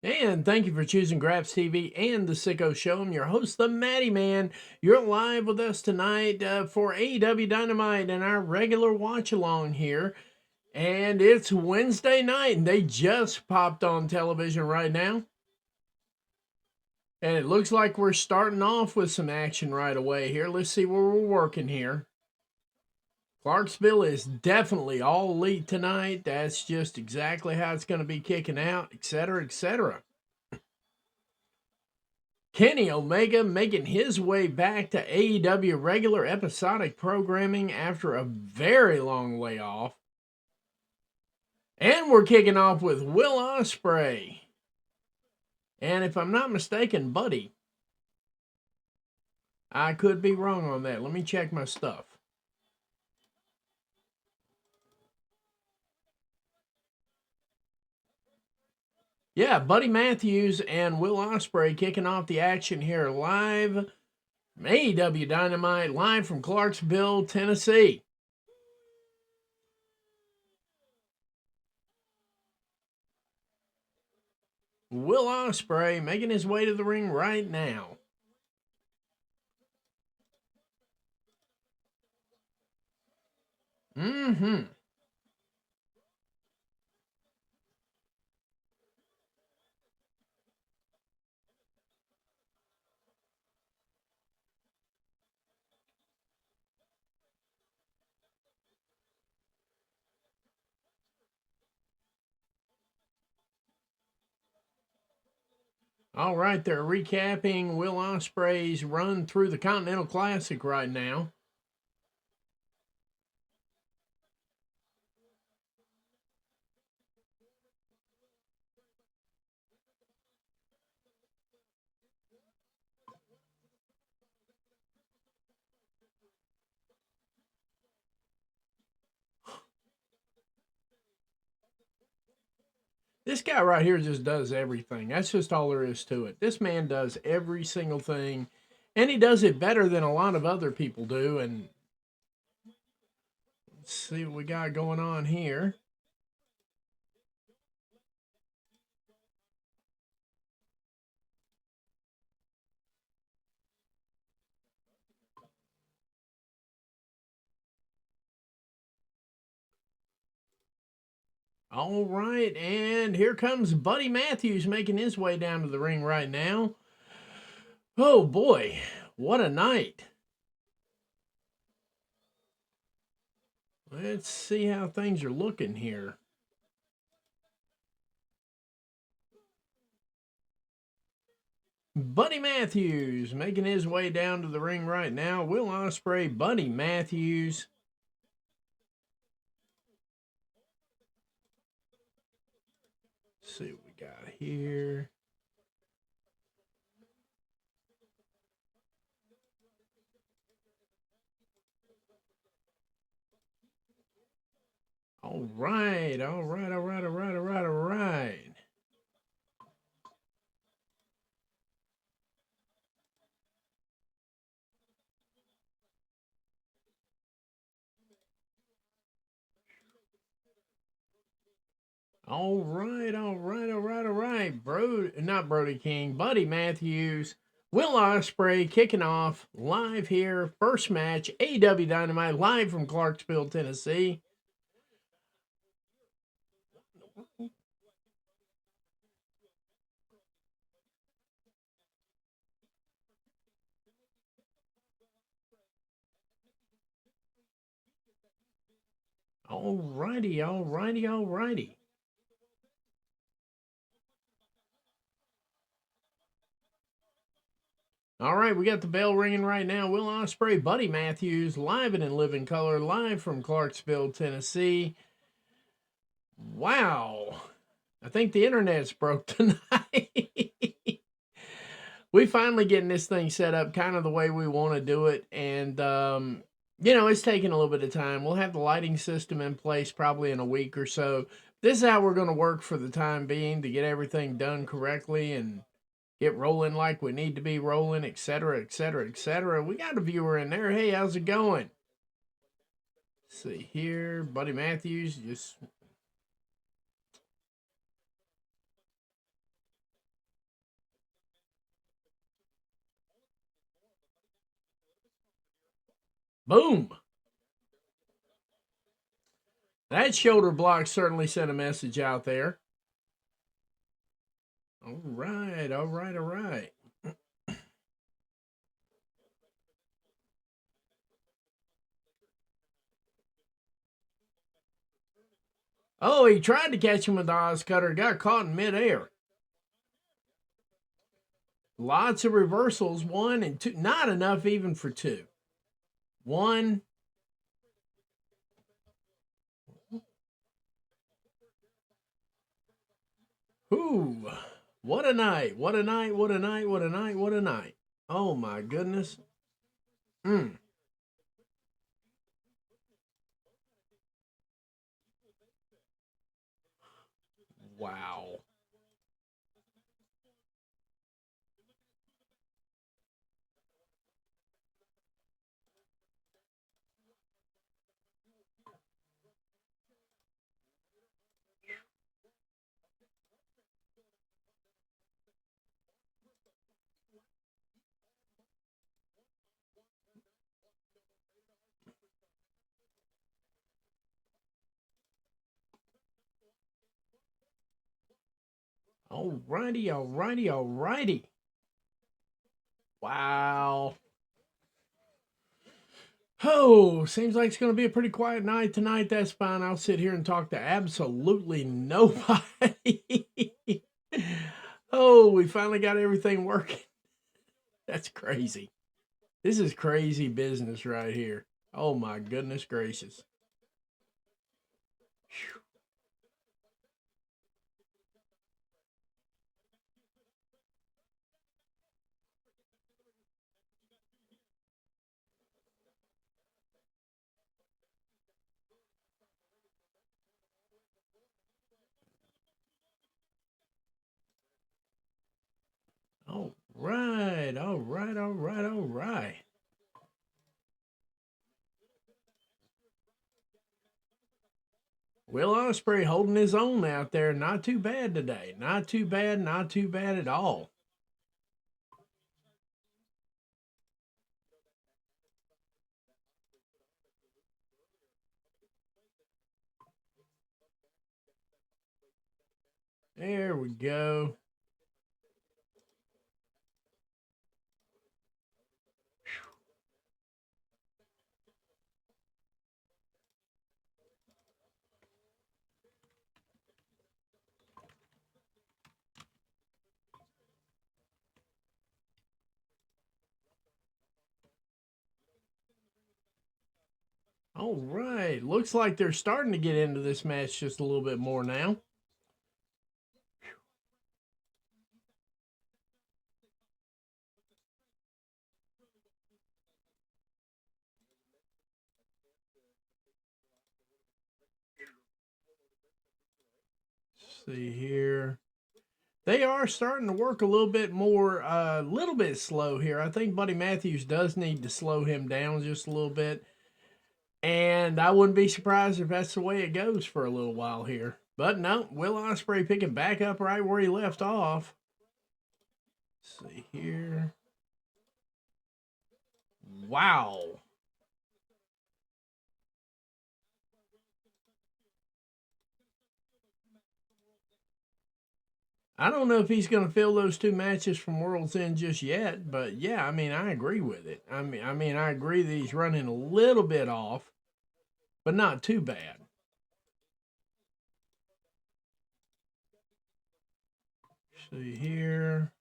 And thank you for choosing Graps TV and the Sicko Show. I'm your host, the Matty Man. You're live with us tonight for AEW Dynamite and our regular watch along here. And it's Wednesday night, and they just popped on television right now. And it looks like we're starting off with some action right away here. Let's see where we're working here. Clarksville is definitely all elite tonight. That's just exactly how it's going to be kicking out, etc., etc. Kenny Omega making his way back to AEW regular episodic programming after a very long layoff. And we're kicking off with Will Ospreay. And if I'm not mistaken, Buddy. I could be wrong on that. Let me check my stuff. Yeah, Buddy Matthews and Will Ospreay kicking off the action here live. AEW Dynamite, live from Clarksville, Tennessee. Will Ospreay making his way to the ring right now. All right, they're recapping Will Ospreay's run through the Continental Classic right now. This guy right here just does everything. That's just all there is to it. This man does every single thing, and he does it better than a lot of other people do. And let's see what we got going on here. All right, and here comes Buddy Matthews making his way down to the ring right now. Oh boy, what a night. Let's see how things are looking here. Buddy Matthews making his way down to the ring right now. Will Ospreay, Buddy Matthews. Let's see what we got here. All right. All right. Not Brody King, Buddy Matthews, Will Ospreay kicking off live here. First match, AEW Dynamite, live from Clarksville, Tennessee. All righty. All right, we got the bell ringing right now. Will Ospreay, Buddy Matthews, live and in living color, live from Clarksville, Tennessee. Wow. I think the internet's broke tonight. We finally getting this thing set up kind of the way we want to do it. And, it's taking a little bit of time. We'll have the lighting system in place probably in a week or so. This is how we're going to work for the time being to get everything done correctly and get rolling like we need to be rolling, etc. We got a viewer in there. Hey, how's it going? Let's see here. Buddy Matthews just Boom. That shoulder block certainly sent a message out there. All right, all right, all right. Oh, he tried to catch him with the Oz Cutter, got caught in midair. Lots of reversals, 1 and 2. Not enough even for 2. 1. Ooh, what a night. What a night. What a night. What a night. What a night. Oh, my goodness. Wow. All righty, all righty, all righty. Wow. Oh, seems like it's going to be a pretty quiet night tonight. That's fine. I'll sit here and talk to absolutely nobody. Oh, we finally got everything working. That's crazy. This is crazy business right here. Oh, my goodness gracious. Whew. All right, all right, all right, all right. Will Ospreay holding his own out there. Not too bad today. Not too bad, not too bad at all. There we go. All right. Looks like they're starting to get into this match just a little bit more now. Let's see here. They are starting to work a little bit more, a little bit slow here. I think Buddy Matthews does need to slow him down just a little bit. And I wouldn't be surprised if that's the way it goes for a little while here. But no, Will Ospreay picking back up right where he left off. Let's see here. Wow. I don't know if he's going to fill those 2 matches from World's End just yet, but yeah, I mean, I agree with it. I mean, I agree that he's running a little bit off, but not too bad. See here.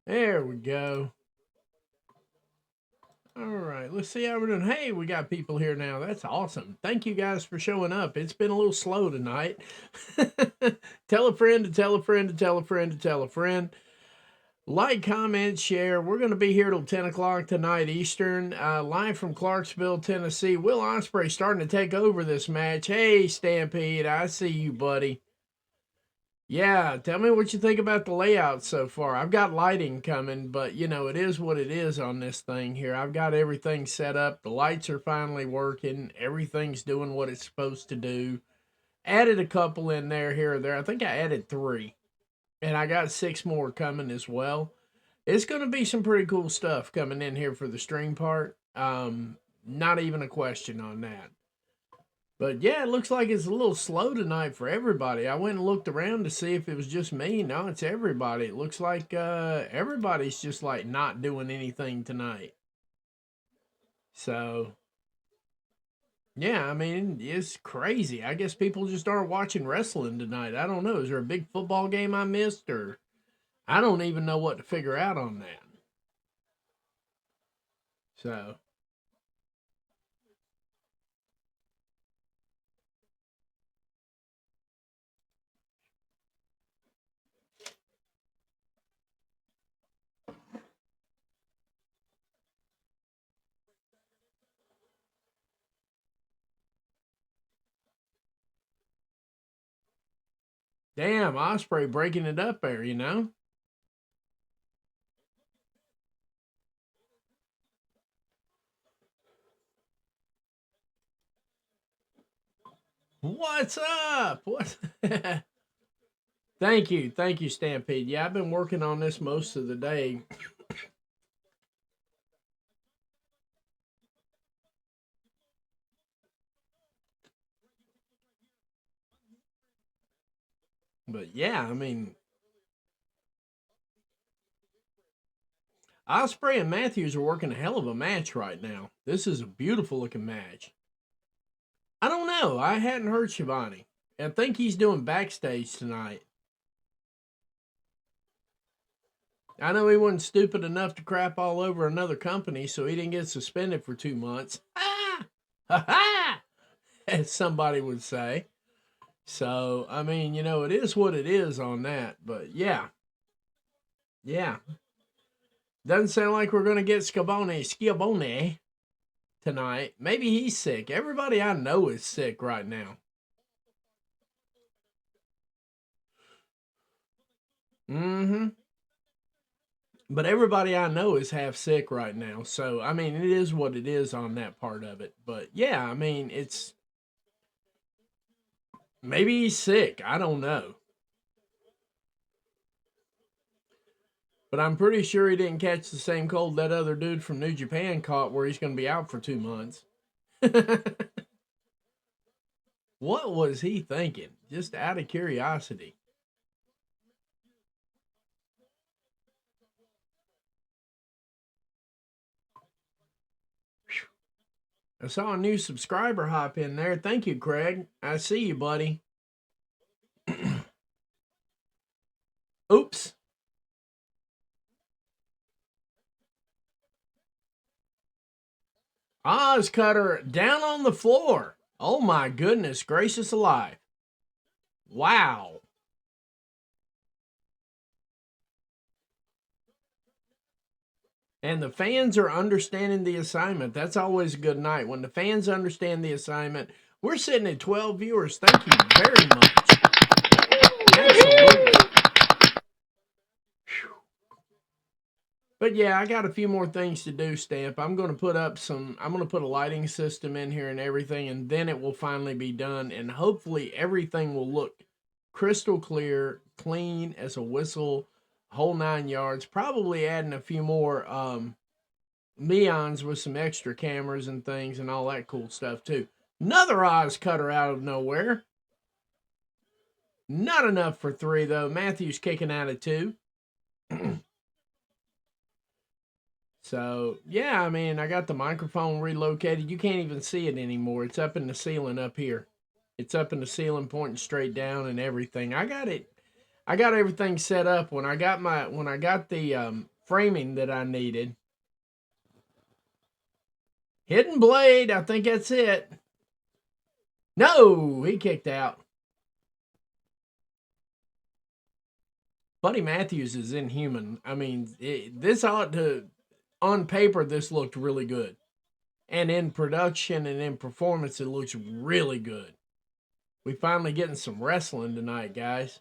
There we go. All right, let's see how we're doing. Hey, we got people here now. That's awesome. Thank you guys for showing up. It's been a little slow tonight. Tell a friend to tell a friend to tell a friend to tell a friend. Like, comment, share. We're going to be here till 10 o'clock tonight Eastern, live from Clarksville, Tennessee. Will Ospreay starting to take over this match. Hey, Stampede, I see you, buddy. Yeah, tell me what you think about the layout so far. I've got lighting coming, but you know, it is what it is on this thing here. I've got everything set up. The lights are finally working. Everything's doing what it's supposed to do. Added a couple in there, here or there. I think I added 3. And I got 6 more coming as well. It's going to be some pretty cool stuff coming in here for the stream part. Not even a question on that. But yeah, it looks like it's a little slow tonight for everybody. I went and looked around to see if it was just me. No, it's everybody. It looks like everybody's just like not doing anything tonight. So yeah, I mean, it's crazy. I guess people just aren't watching wrestling tonight. I don't know. Is there a big football game I missed, or I don't even know what to figure out on that. So damn, Ospreay breaking it up there, you know? What's up? What? Thank you, Stampede. Yeah, I've been working on this most of the day. But yeah, I mean, Ospreay and Matthews are working a hell of a match right now. This is a beautiful looking match. I don't know. I hadn't heard Shivani. I think he's doing backstage tonight. I know he wasn't stupid enough to crap all over another company, so he didn't get suspended for 2 months. Ah! Ha ha! As somebody would say. So, I mean, you know, it is what it is on that. But yeah. Yeah. Doesn't sound like we're going to get Schiavone tonight. Maybe he's sick. Everybody I know is sick right now. Mm-hmm. But everybody I know is half sick right now. So, I mean, it is what it is on that part of it. But yeah, I mean, it's maybe he's sick. I don't know. But I'm pretty sure he didn't catch the same cold that other dude from New Japan caught, where he's going to be out for 2 months. What was he thinking? Just out of curiosity. I saw a new subscriber hop in there. Thank you, Craig. I see you, buddy. Oops. Oz Cutter down on the floor. Oh my goodness gracious alive. Wow. And the fans are understanding the assignment. That's always a good night. When the fans understand the assignment, we're sitting at 12 viewers. Thank you very much. Absolutely. But yeah, I got a few more things to do, Stamp. I'm going to put a lighting system in here and everything, and then it will finally be done. And hopefully everything will look crystal clear, clean as a whistle, whole 9 yards. Probably adding a few more Meons with some extra cameras and things and all that cool stuff too. Another Oz Cutter out of nowhere. Not enough for 3 though. Matthews kicking out of 2. So, yeah, I mean, I got the microphone relocated. You can't even see it anymore. It's up in the ceiling up here. It's up in the ceiling pointing straight down and everything. I got everything set up when I got the framing that I needed. Hidden Blade, I think that's it. No, he kicked out. Buddy Matthews is inhuman. I mean, this ought to, on paper, this looked really good. And in production and in performance, it looks really good. We finally getting some wrestling tonight, guys.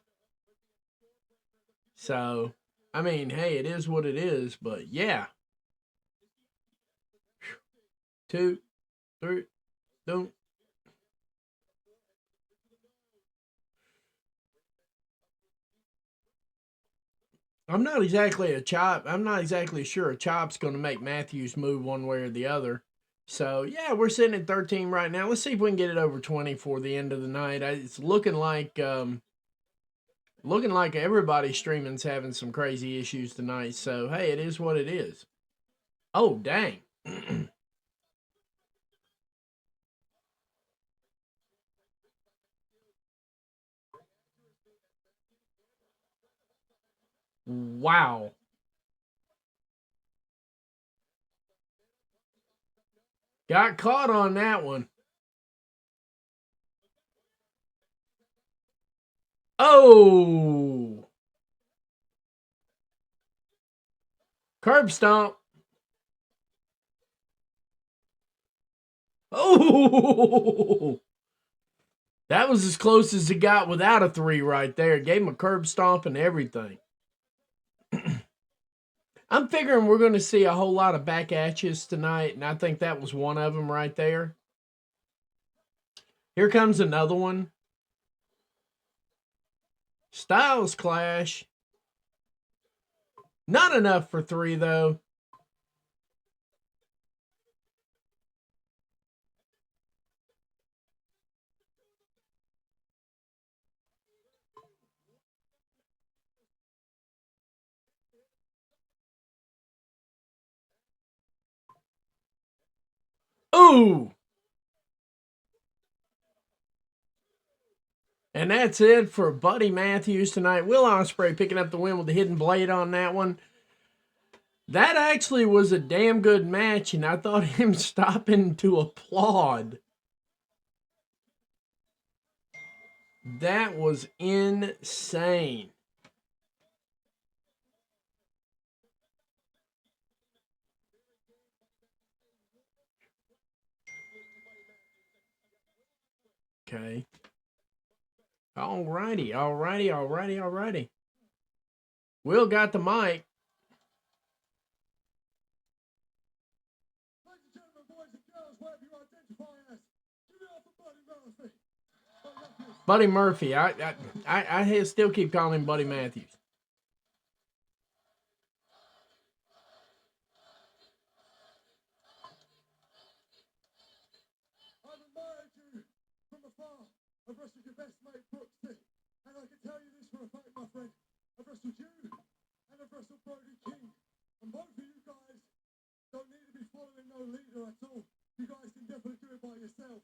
So, I mean, hey, it is what it is, but yeah. 2, 3, don't. I'm not exactly a chop. I'm not exactly sure a chop's going to make Matthews move one way or the other. So yeah, we're sitting at 13 right now. Let's see if we can get it over 20 for the end of the night. It's looking like everybody streaming's having some crazy issues tonight. So hey, it is what it is. Oh dang. Wow. Got caught on that one. Oh. Curb stomp. Oh. That was as close as it got without a 3 right there. Gave him a curb stomp and everything. I'm figuring we're going to see a whole lot of back atches tonight, and I think that was one of them right there. Here comes another one. Styles clash. Not enough for 3, though. Ooh! And that's it for Buddy Matthews tonight. Will Ospreay picking up the win with the hidden blade on that one. That actually was a damn good match, and I thought him stopping to applaud. That was insane. Okay. Alrighty. Will got the mic. Buddy Murphy. I still keep calling him Buddy Matthews. I've wrestled your best mate Brooksy, and I can tell you this for a fact, my friend. I've wrestled you, and I've wrestled Brody King, and both of you guys don't need to be following no leader at all. You guys can definitely do it by yourself.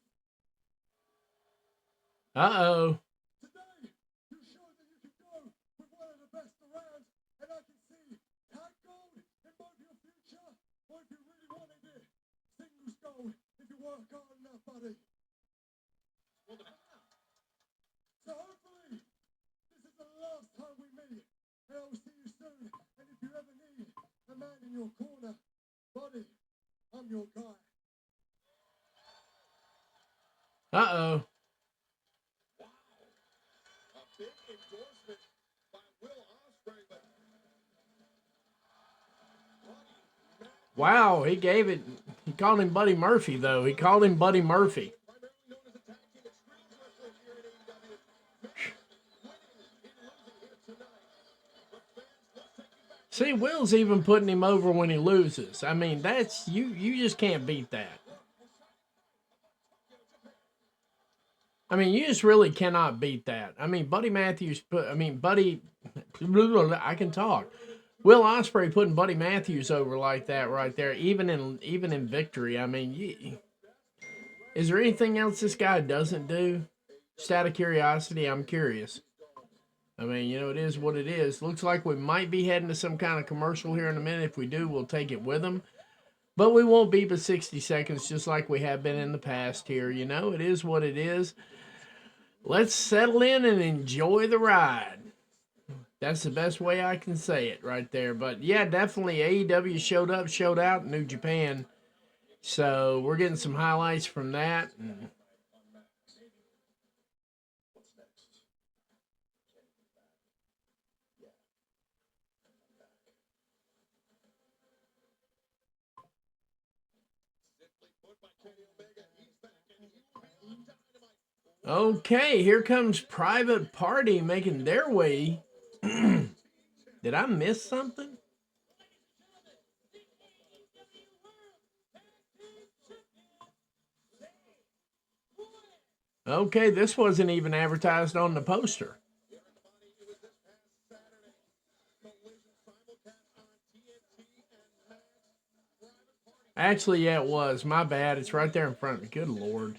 Uh-oh. Today, you showed that you can go with one of the best around, and I can see tag gold in both your future, or if you really wanted it, singles gold if you work hard enough, buddy. So hopefully, this is the last time we meet, and I will see you soon. And if you ever need a man in your corner, buddy, I'm your guy. Uh-oh. Wow. A big endorsement by Will Ospreay, but wow, he gave it. He called him Buddy Murphy, though. He called him Buddy Murphy. See, Will's even putting him over when he loses. I mean, that's you just can't beat that. I mean, you just really cannot beat that. I mean, Buddy Matthews I can talk. Will Ospreay putting Buddy Matthews over like that right there, even in victory. I mean, is there anything else this guy doesn't do? Just out of curiosity, I'm curious. I mean, it is what it is. Looks like we might be heading to some kind of commercial here in a minute. If we do, we'll take it with them. But we won't be but 60 seconds just like we have been in the past here. It is what it is. Let's settle in and enjoy the ride. That's the best way I can say it right there. But yeah, definitely AEW showed out in New Japan. So we're getting some highlights from that. Okay, here comes Private Party making their way. Did I miss something? Okay, this wasn't even advertised on the poster. Actually, yeah, it was. My bad. It's right there in front of me. Good Lord.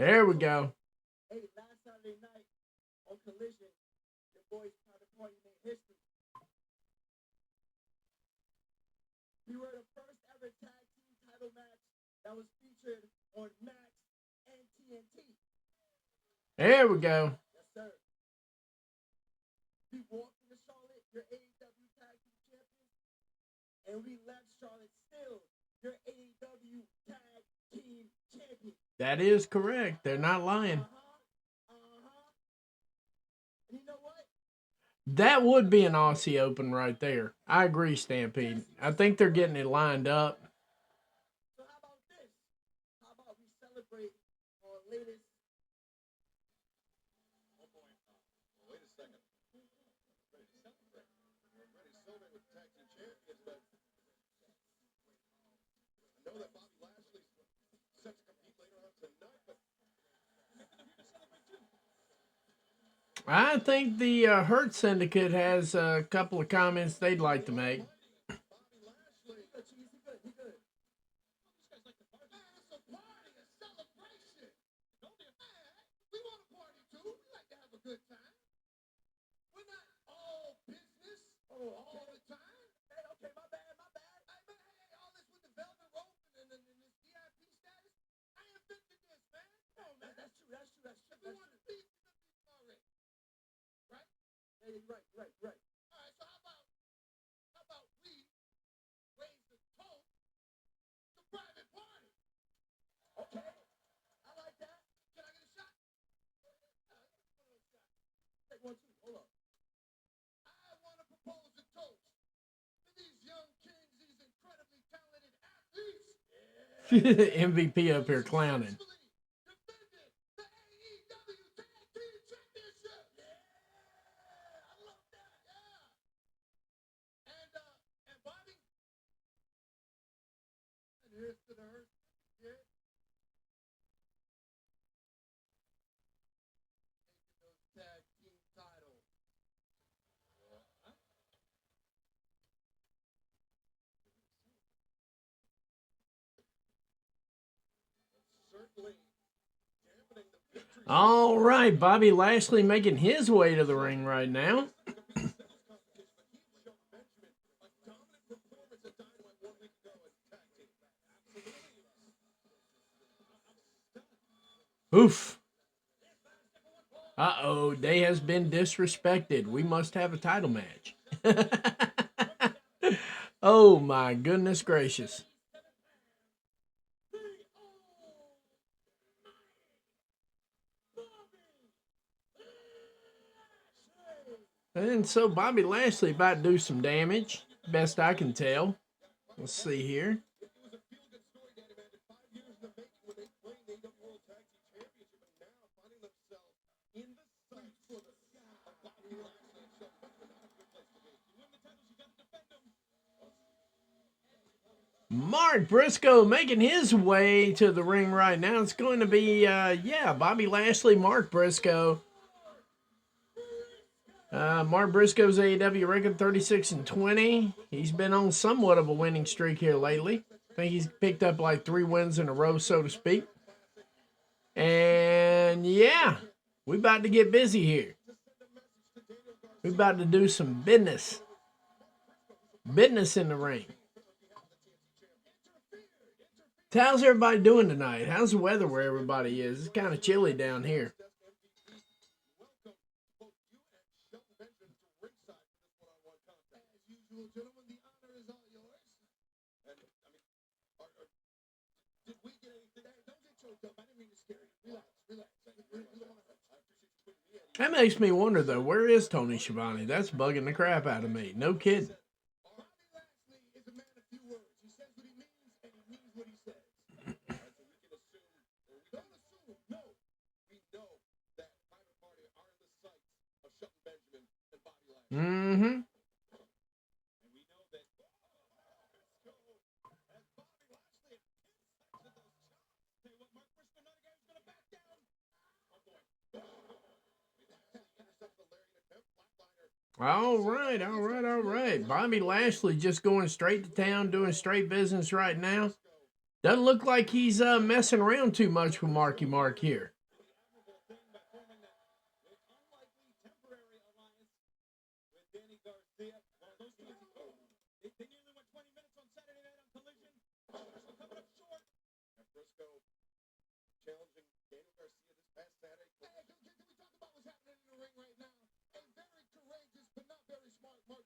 There we go. Hey, last Saturday night on Collision, your boys Private Party made history. We were the first ever tag team title match that was featured on Max and TNT. There we go. Yes, sir. We walked into Charlotte, your AEW tag team champions, and we left Charlotte still your AEW tag team champion. That is correct. They're not lying. And you know what? That would be an Aussie Open right there. I agree, Stampede. I think they're getting it lined up. So how about this? How about we celebrate our latest? Oh boy! Wait a second. Ready to celebrate? Ready to celebrate with the tag team champions, but I know that Bobby Lashley's set to compete later on tonight, but I think the Hurt Syndicate has a couple of comments they'd like to make. Right. All right, so how about we raise the toast to Private Party? Okay, I like that. Can I get a shot? Take one, two. Hold up. I want to propose a toast to these young kings, these incredibly talented athletes. MVP up here clowning. All right, Bobby Lashley making his way to the ring right now. Oof. Uh-oh, Day has been disrespected. We must have a title match. Oh, my goodness gracious. And so Bobby Lashley about to do some damage, best I can tell. Let's see here. Mark Briscoe making his way to the ring right now. It's going to be, Bobby Lashley, Mark Briscoe. Mark Briscoe's AEW record 36-20. He's been on somewhat of a winning streak here lately. I think he's picked up like 3 wins in a row, so to speak. And And yeah, we about to get busy here. We about to do some business. Business in the ring. How's everybody doing tonight? How's the weather where everybody is? It's kind of chilly down here. That makes me wonder, though, where is Tony Schiavone? That's bugging the crap out of me. No kidding. Mm-hmm. All right. Bobby Lashley just going straight to town, doing straight business right now. Doesn't look like he's messing around too much with Marky Mark here.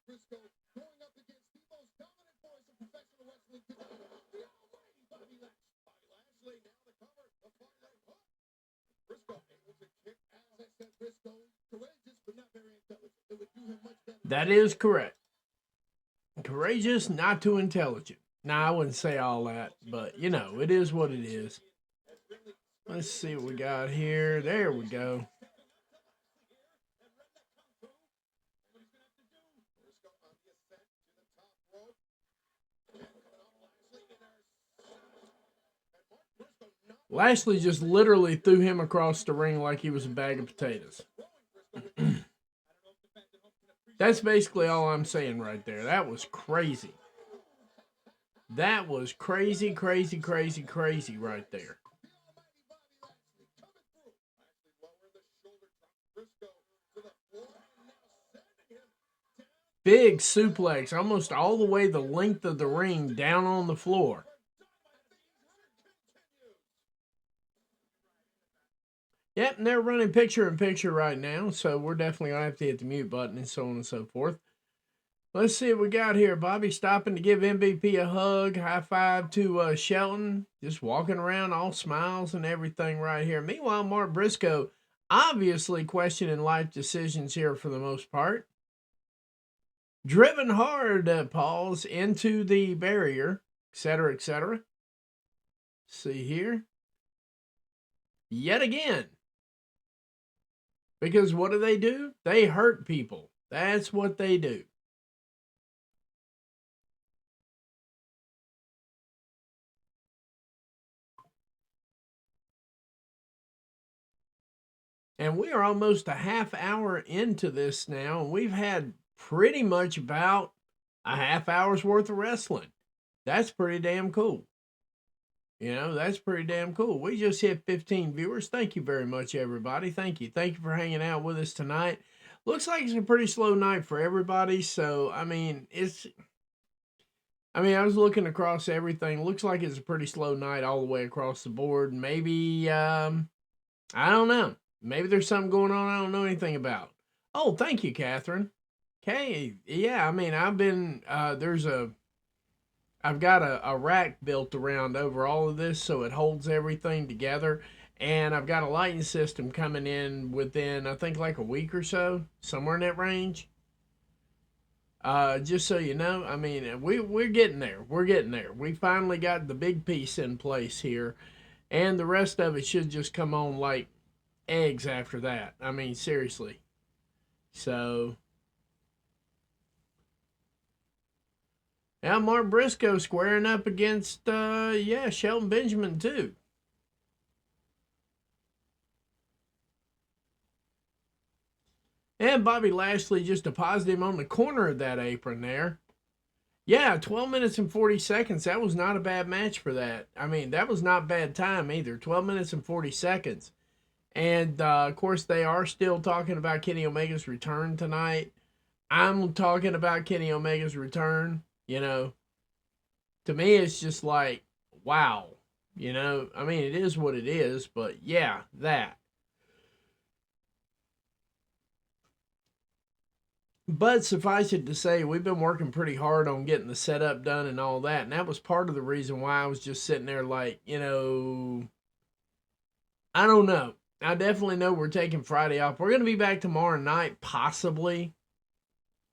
Briscoe going up against the most dominant force in professional wrestling today, the almighty Bobby Lashley. Now the cover, the far leg hook. Briscoe able to kick, as I said, Briscoe courageous but not very intelligent. It would do him much better. That is correct. Courageous, not too intelligent. Now, I wouldn't say all that, but, you know, it is what it is. Let's see what we got here. There we go. Lashley just literally threw him across the ring like he was a bag of potatoes. That's basically all I'm saying right there. That was crazy. That was crazy right there. Big suplex, almost all the way the length of the ring down on the floor. Yep, and they're running picture-in-picture right now, so we're definitely going to have to hit the mute button and so on and so forth. Let's see what we got here. Bobby stopping to give MVP a hug. High five to Shelton. Just walking around all smiles and everything right here. Meanwhile, Mark Briscoe obviously questioning life decisions here for the most part. Driven hard, Pauls, into the barrier, etc., etc. See here. Yet again. Because what do? They hurt people. That's what they do. And we are almost a half hour into this now, and we've had pretty much about a half hour's worth of wrestling. That's pretty damn cool. You know, that's pretty damn cool. We just hit 15 viewers. Thank you very much, everybody. Thank you. Thank you for hanging out with us tonight. Looks like it's a pretty slow night for everybody. So, I mean, I was looking across everything. Looks like it's a pretty slow night all the way across the board. Maybe, I don't know. Maybe there's something going on I don't know anything about. Oh, thank you, Catherine. Okay, yeah, I mean, I've got a rack built around over all of this so it holds everything together. And I've got a lighting system coming in within, I think, like a week or so, somewhere in that range. Just so you know, I mean, we're getting there. We're getting there. We finally got the big piece in place here. And the rest of it should just come on like eggs after that. I mean, seriously. So, now Mark Briscoe squaring up against, Shelton Benjamin too. And Bobby Lashley just deposited him on the corner of that apron there. Yeah, 12 minutes and 40 seconds. That was not a bad match for that. I mean, that was not bad time either. 12 minutes and 40 seconds. And, of course, they are still talking about Kenny Omega's return tonight. I'm talking about Kenny Omega's return. You know, to me, it's just like, wow. You know, I mean, it is what it is, but yeah, that. But suffice it to say, we've been working pretty hard on getting the setup done and all that. And that was part of the reason why I was just sitting there like, you know, I don't know. I definitely know we're taking Friday off. We're going to be back tomorrow night, possibly,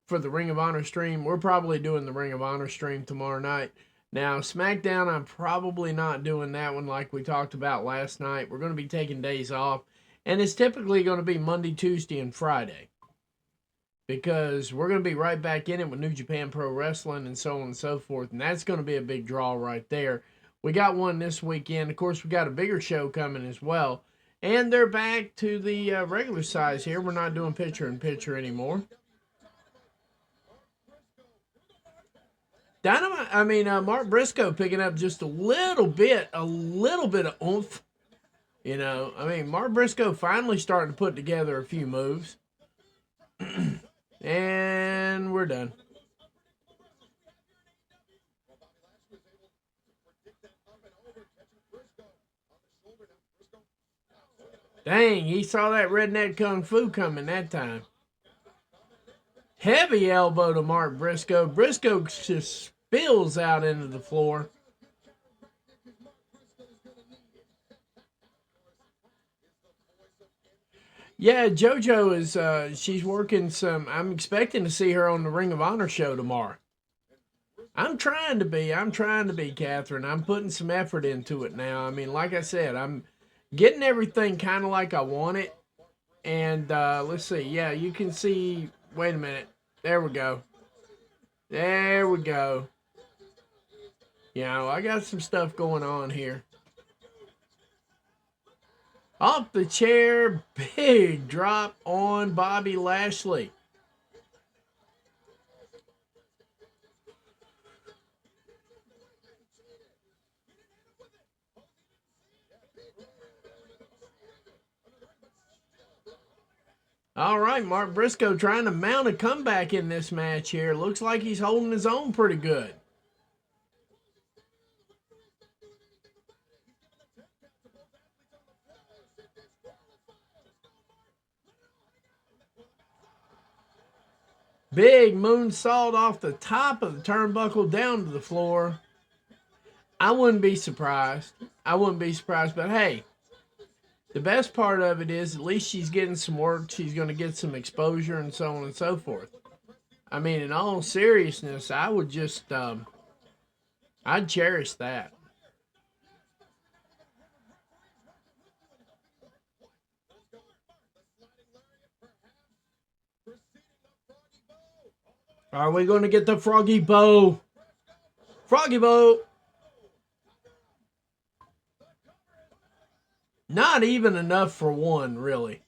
for the Ring of Honor stream. We're probably doing the Ring of Honor stream tomorrow night. Now, SmackDown, I'm probably not doing that one like we talked about last night. We're going to be taking days off. And it's typically going to be Monday, Tuesday, and Friday. Because we're going to be right back in it with New Japan Pro Wrestling and so on and so forth. And that's going to be a big draw right there. We got one this weekend. Of course, we got a bigger show coming as well. And they're back to the regular size here. We're not doing picture-in-picture anymore. Mark Briscoe picking up just a little bit of oomph. You know, I mean, Mark Briscoe finally starting to put together a few moves. And we're done. Dang, he saw that redneck kung fu coming that time. Heavy elbow to Mark Briscoe. Briscoe just spills out into the floor. Yeah, JoJo is, she's working some, I'm expecting to see her on the Ring of Honor show tomorrow. I'm trying to be, Catherine. I'm putting some effort into it now. I mean, like I said, I'm getting everything kind of like I want it. And let's see. Yeah, you can see. Wait a minute. There we go. There we go. You know, I got some stuff going on here. Off the chair, big drop on Bobby Lashley. All right, Mark Briscoe trying to mount a comeback in this match here. Looks like he's holding his own pretty good. Big moonsault off the top of the turnbuckle down to the floor. I wouldn't be surprised. But hey, the best part of it is at least she's getting some work. She's going to get some exposure and so on and so forth. I mean, in all seriousness, I would just, I'd cherish that. Are we going to get the Froggy Bow? Froggy Bow. Not even enough for one, really.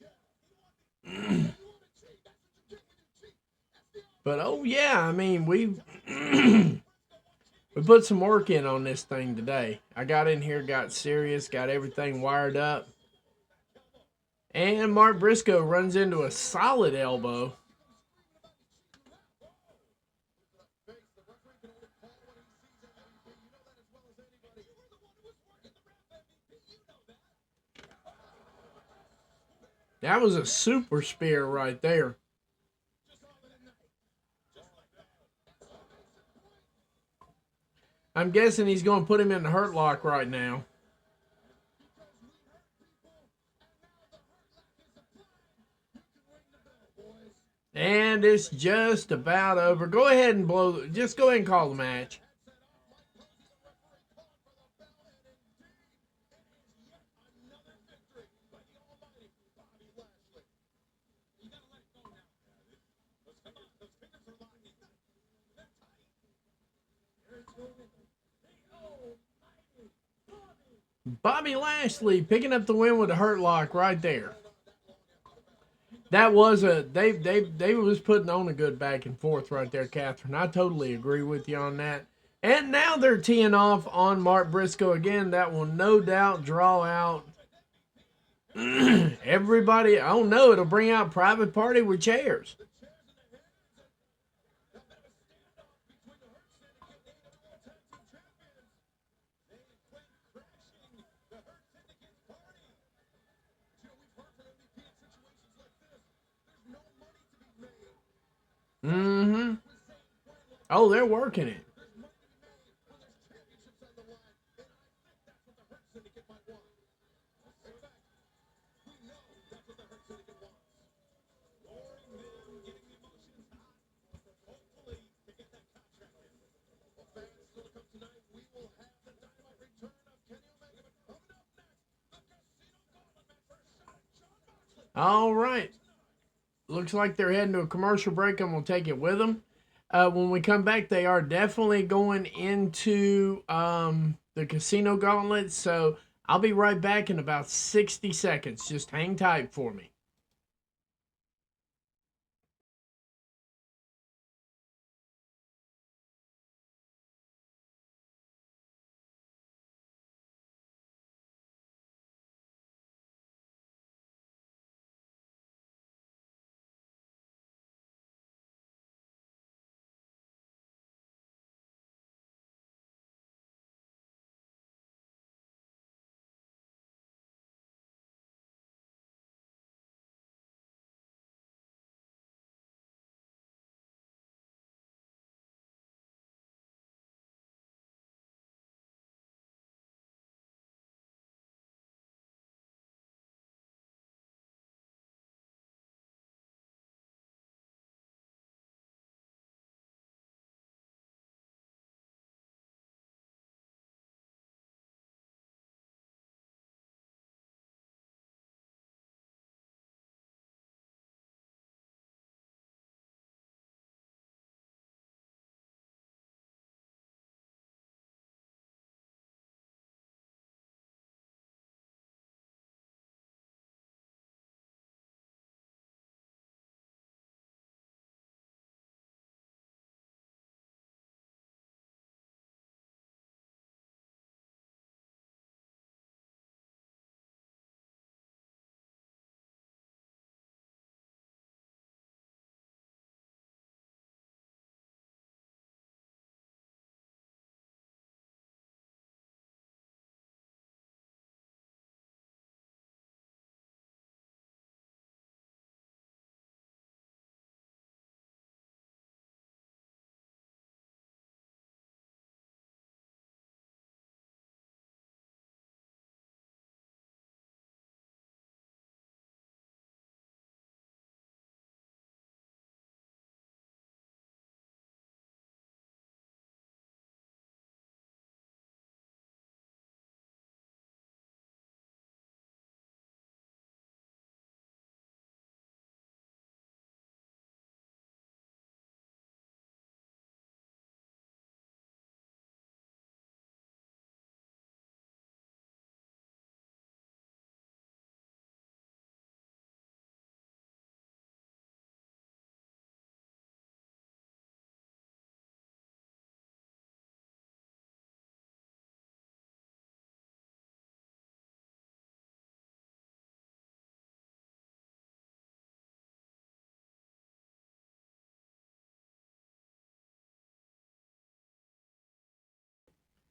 But, oh, yeah, I mean, we put some work in on this thing today. I got in here, got serious, got everything wired up. And Mark Briscoe runs into a solid elbow. That was a super spear right there. I'm guessing he's going to put him in the hurt lock right now. And it's just about over. Go ahead and just go ahead and call the match. Bobby Lashley picking up the win with a hurt lock right there. That was they was putting on a good back and forth right there, Catherine. I totally agree with you on that. And now they're teeing off on Mark Briscoe again. That will no doubt draw out Everybody, I don't know, it'll bring out Private Party with chairs. Mm-hmm. Oh, they're working it. All right. Looks like they're heading to a commercial break, and we'll take it with them. When we come back, they are definitely going into the casino gauntlet. So I'll be right back in about 60 seconds. Just hang tight for me.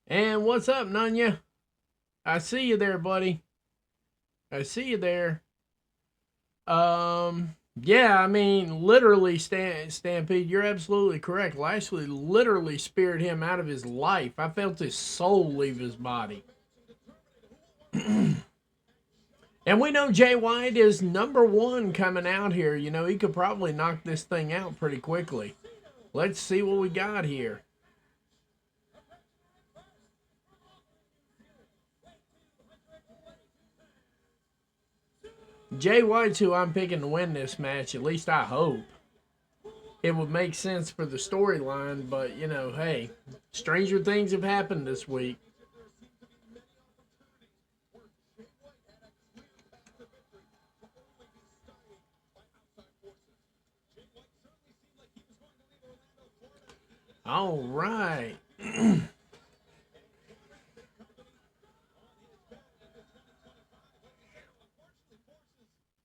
And what's up, Nunya? I see you there, buddy. I see you there. Yeah, I mean, literally, Stampede, you're absolutely correct. Lashley literally speared him out of his life. I felt his soul leave his body. And we know Jay White is number one coming out here. You know, he could probably knock this thing out pretty quickly. Let's see what we got here. Jay White's who I'm picking to win this match. At least I hope. It would make sense for the storyline, but, you know, hey, stranger things have happened this week. All right.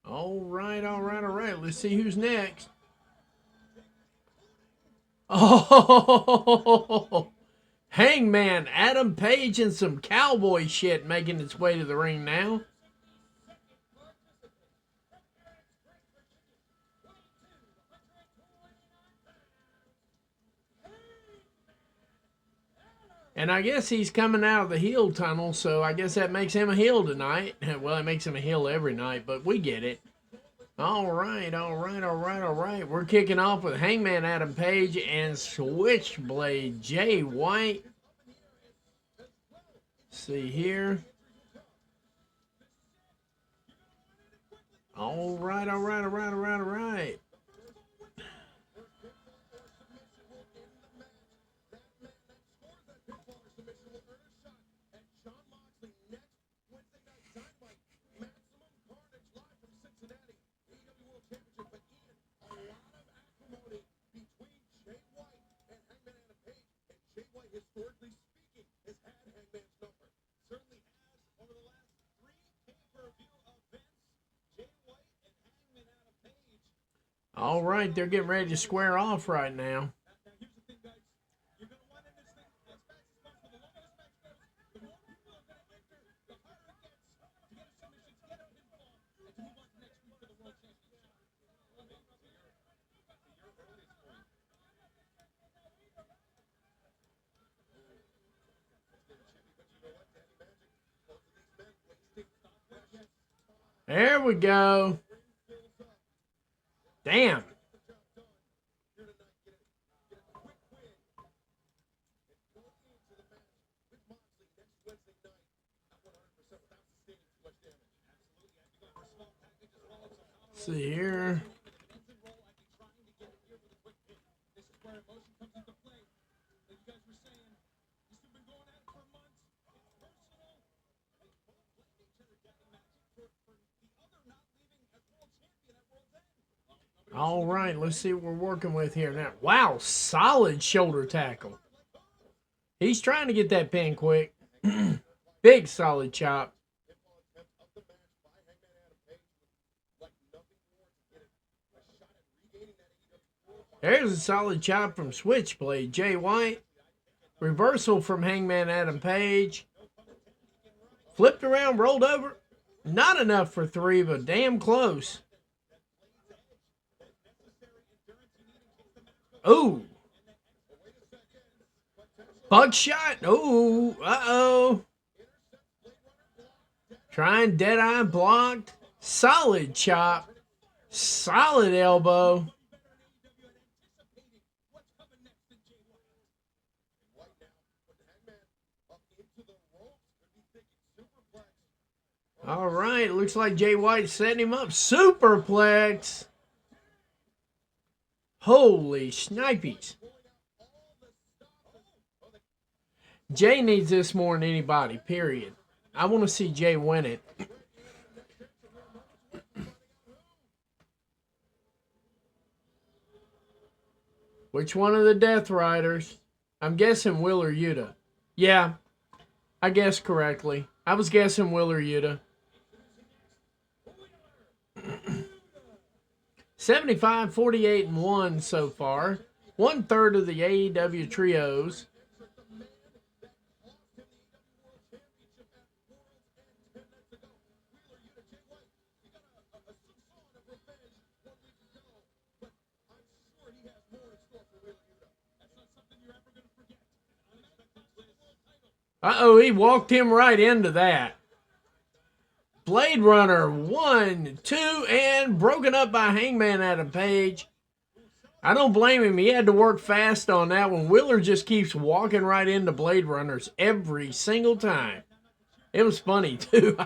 All right, all right, all right. Let's see who's next. Oh, Hangman Adam Page and some cowboy shit making its way to the ring now. And I guess he's coming out of the heel tunnel, so I guess that makes him a heel tonight. Well, it makes him a heel every night, but we get it. All right, all right, all right, all right. We're kicking off with Hangman Adam Page and Switchblade Jay White. See here. All right, all right, all right, all right, all right. Historically speaking, has had Hangman's number. Certainly has over the last 3 pay-per-view events. Jay White and Hangman Adam Page. All right, they're getting ready to square off right now. Now here's the thing, guys. You're going to want in this thing as fast as possible. The longer this match goes, the more people are going to enter, the harder it gets to get a submission, to get a pinfall, and to move on to next week for the World Championship. There we go. Damn. See here. All right, let's see what we're working with here now. Wow, solid shoulder tackle. He's trying to get that pin quick. Big solid chop. There's a solid chop from Switchblade Jay White. Reversal from Hangman Adam Page. Flipped around, rolled over. Not enough for 3, but damn close. Ooh. Buckshot. Ooh. Uh-oh. Trying Deadeye blocked. Solid chop. Solid elbow. All right. Looks like Jay White setting him up. Superplex. Holy snipies. Jay needs this more than anybody, period. I want to see Jay win it. Which one of the Death Riders? I'm guessing Will or Yuta. Yeah, I guessed correctly. I was guessing Will or Yuta. 75, 48, and 1 so far. 1/3 of the AEW trios. Uh-oh, he walked him right into that. Blade Runner, 1, 2, and broken up by Hangman Adam Page. I don't blame him. He had to work fast on that one. Wheeler just keeps walking right into Blade Runners every single time. It was funny, too.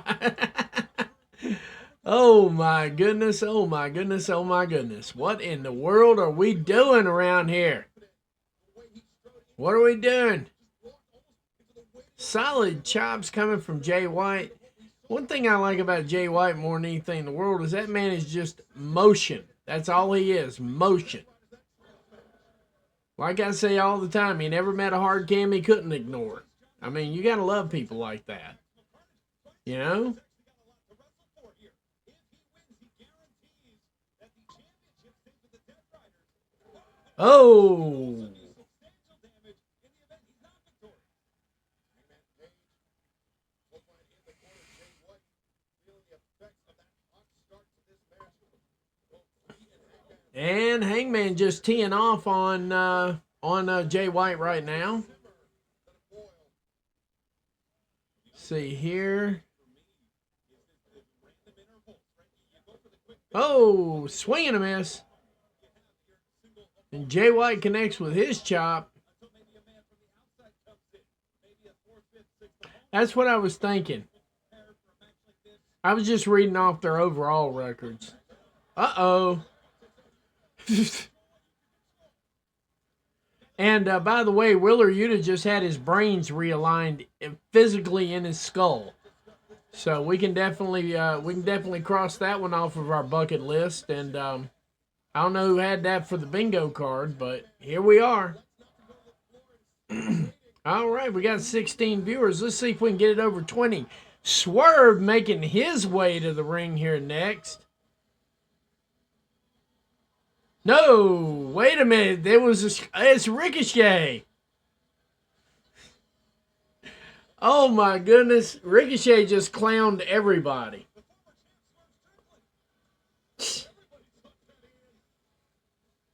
Oh, my goodness. Oh, my goodness. Oh, my goodness. What in the world are we doing around here? What are we doing? Solid chops coming from Jay White. One thing I like about Jay White more than anything in the world is that man is just motion. That's all he is, motion. Like I say all the time, he never met a hard cam he couldn't ignore. I mean, you got to love people like that. You know? Oh. And Hangman just teeing off on Jay White right now. See here. Oh, swing and a miss. And Jay White connects with his chop. That's what I was thinking. I was just reading off their overall records. Uh-oh. And by the way, Wheeler Yuta just had his brains realigned physically in his skull. So we can definitely cross that one off of our bucket list. And I don't know who had that for the bingo card, but here we are. All right, we got 16 viewers. Let's see if we can get it over 20. Swerve making his way to the ring here next. No, wait a minute. It's Ricochet. Oh my goodness. Ricochet just clowned everybody.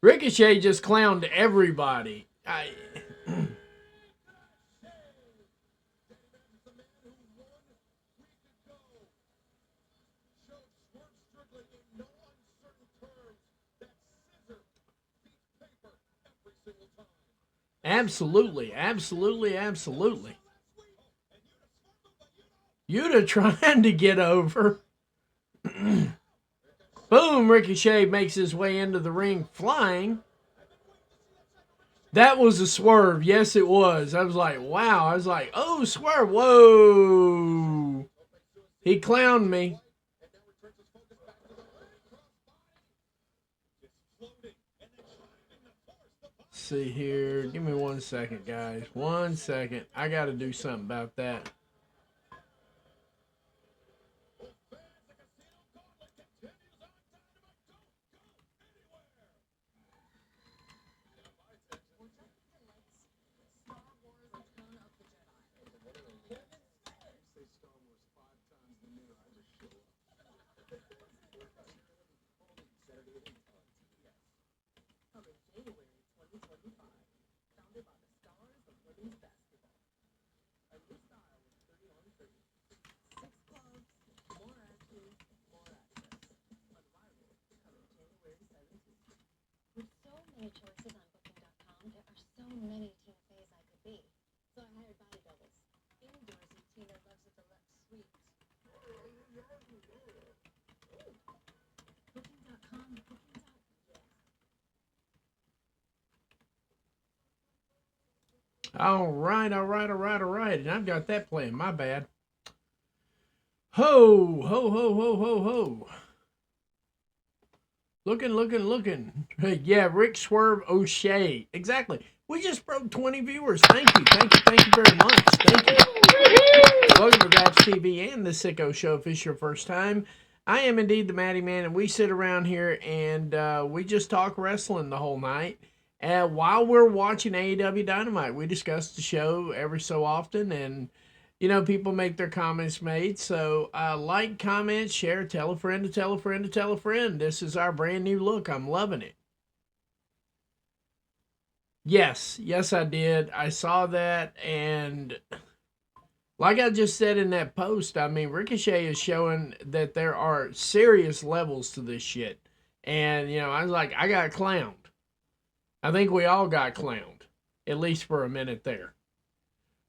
Ricochet just clowned everybody. Absolutely, absolutely, absolutely. Yuta trying to get over. Boom, Ricochet makes his way into the ring flying. That was a swerve. Yes, it was. I was like, wow. I was like, oh, swerve. Whoa. He clowned me. See here. Give me 1 second, guys. 1 second. I got to do something about that. Choices on Booking.com. There are so many Tina Feys I could be. So I hired body doubles. Indoorsy Tina loves a deluxe suite. Booking.com. All right. And I've got that playing. My bad. Ho, ho, ho, ho, ho, ho. Looking. Yeah, Rick Swerve O'Shea. Exactly. We just broke 20 viewers. Thank you very much. Thank you. Welcome to Graps TV and the Sicko Show. If it's your first time, I am indeed the Matty Man, and we sit around here and we just talk wrestling the whole night. While we're watching AEW Dynamite, we discuss the show every so often, and people make their comments made. So like, comment, share, tell a friend to tell a friend to tell a friend. This is our brand new look. I'm loving it. Yes, I did. I saw that, and like I just said in that post, I mean, Ricochet is showing that there are serious levels to this shit. And, I was like, I got clowned. I think we all got clowned, at least for a minute there.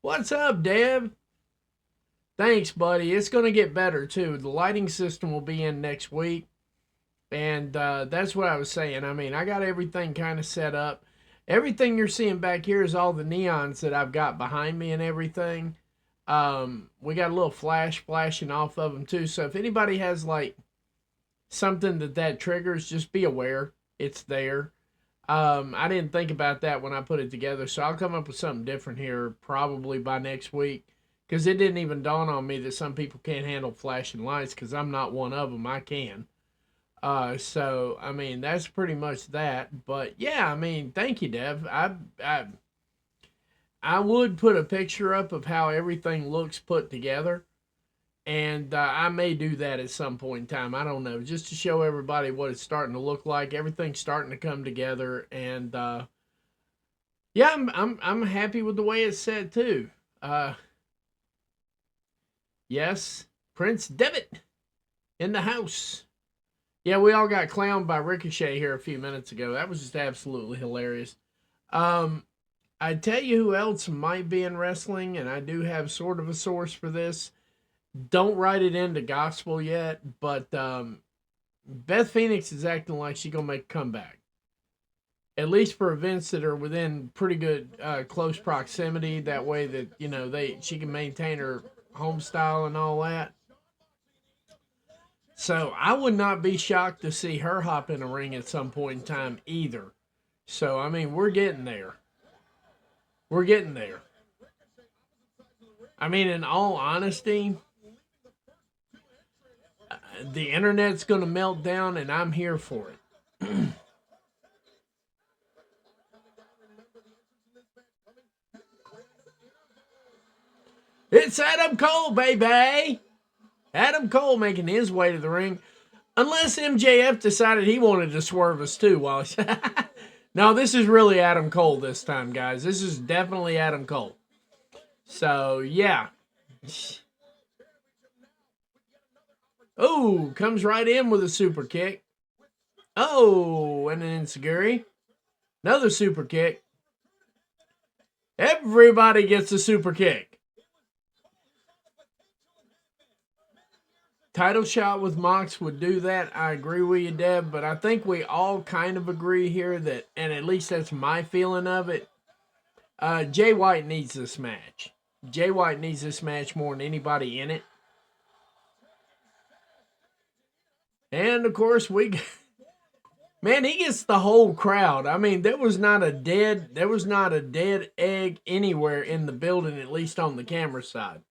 What's up, Deb? Thanks, buddy. It's going to get better, too. The lighting system will be in next week. And that's what I was saying. I mean, I got everything kind of set up. Everything you're seeing back here is all the neons that I've got behind me and everything. We got a little flash flashing off of them, too. So if anybody has, like, something that triggers, just be aware. It's there. I didn't think about that when I put it together. So I'll come up with something different here probably by next week. Because it didn't even dawn on me that some people can't handle flashing lights, because I'm not one of them. I can. So I mean that's pretty much that. But yeah, I mean, thank you, Dev. I would put a picture up of how everything looks put together, and I may do that at some point in time. I don't know, just to show everybody what it's starting to look like. Everything's starting to come together, and yeah, I'm happy with the way it's set too. Uh, yes, Prince Devitt in the house. Yeah, we all got clowned by Ricochet here a few minutes ago. That was just absolutely hilarious. Um, I tell you who else might be in wrestling, and I do have sort of a source for this. Don't write it into gospel yet, but Beth Phoenix is acting like she's gonna make a comeback. At least for events that are within pretty good close proximity. That way that she can maintain her home style and all that. So I would not be shocked to see her hop in a ring at some point in time either. So I mean, we're getting there. We're getting there. I mean, in all honesty, the internet's going to melt down, and I'm here for it. It's Adam Cole, baby! Adam Cole making his way to the ring. Unless MJF decided he wanted to swerve us too. While no, this is really Adam Cole this time, guys. This is definitely Adam Cole. So, yeah. Oh, comes right in with a super kick. Oh, and an enziguri. Another super kick. Everybody gets a super kick. Title shot with Mox would do that. I agree with you, Deb, but I think we all kind of agree here that, and at least that's my feeling of it, Jay White needs this match. Jay White needs this match more than anybody in it. And of course man, he gets the whole crowd. I mean, there was not a dead egg anywhere in the building, at least on the camera side.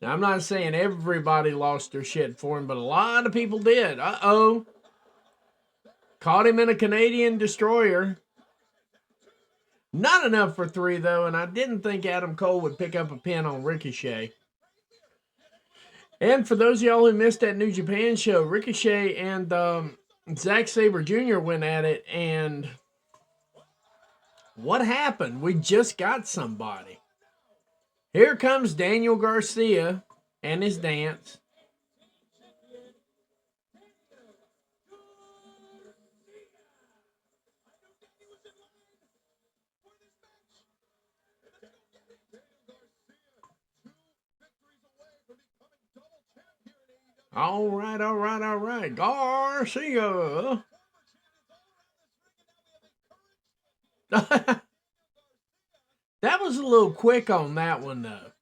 Now, I'm not saying everybody lost their shit for him, but a lot of people did. Uh-oh. Caught him in a Canadian destroyer. Not enough for 3, though, and I didn't think Adam Cole would pick up a pin on Ricochet. And for those of y'all who missed that New Japan show, Ricochet and Zack Sabre Jr. went at it, and what happened? We just got somebody. Here comes Daniel Garcia and his dance. All right. Garcia. That was a little quick on that one, though.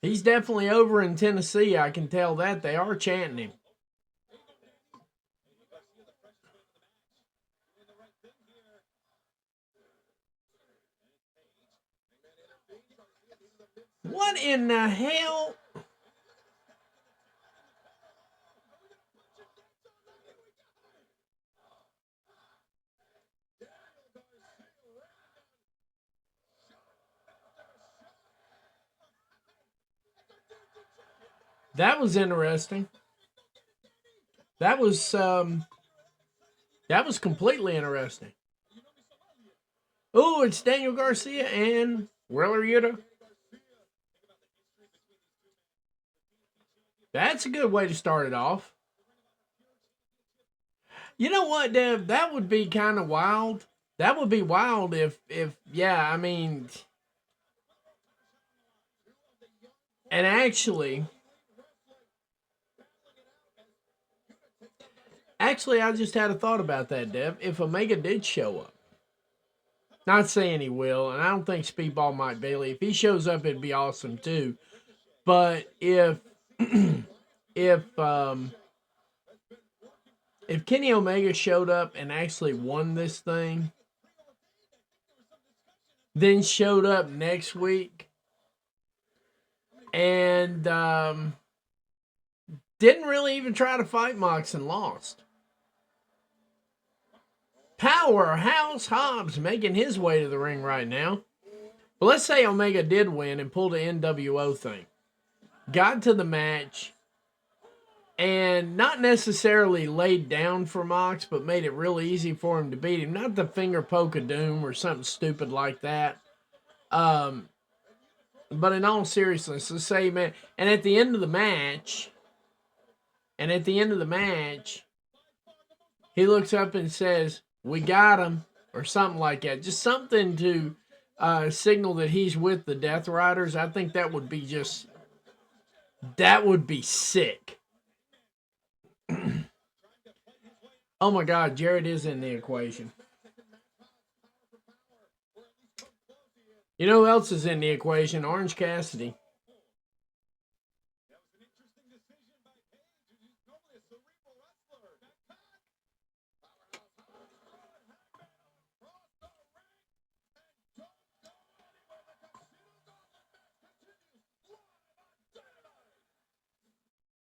He's definitely over in Tennessee. I can tell that. They are chanting him. What in the hell? That was interesting. That was completely interesting. Oh, it's Daniel Garcia and Willer Yuta. That's a good way to start it off. You know what, Dev? That would be kind of wild. That would be wild if yeah, I mean, and actually, I just had a thought about that, Dev. If Omega did show up, not saying he will, and I don't think Speedball Mike Bailey. If he shows up, it'd be awesome too. But if if Kenny Omega showed up and actually won this thing, then showed up next week and didn't really even try to fight Mox and lost. Powerhouse Hobbs making his way to the ring right now. But let's say Omega did win and pulled an NWO thing. Got to the match and not necessarily laid down for Mox, but made it real easy for him to beat him. Not the finger poke of doom or something stupid like that. But in all seriousness, let's say, man, and at the end of the match, he looks up and says, "We got him," or something like that. Just something to signal that he's with the Death Riders. I think that would be sick. Oh my God, Jarrett is in the equation. You know who else is in the equation? Orange Cassidy.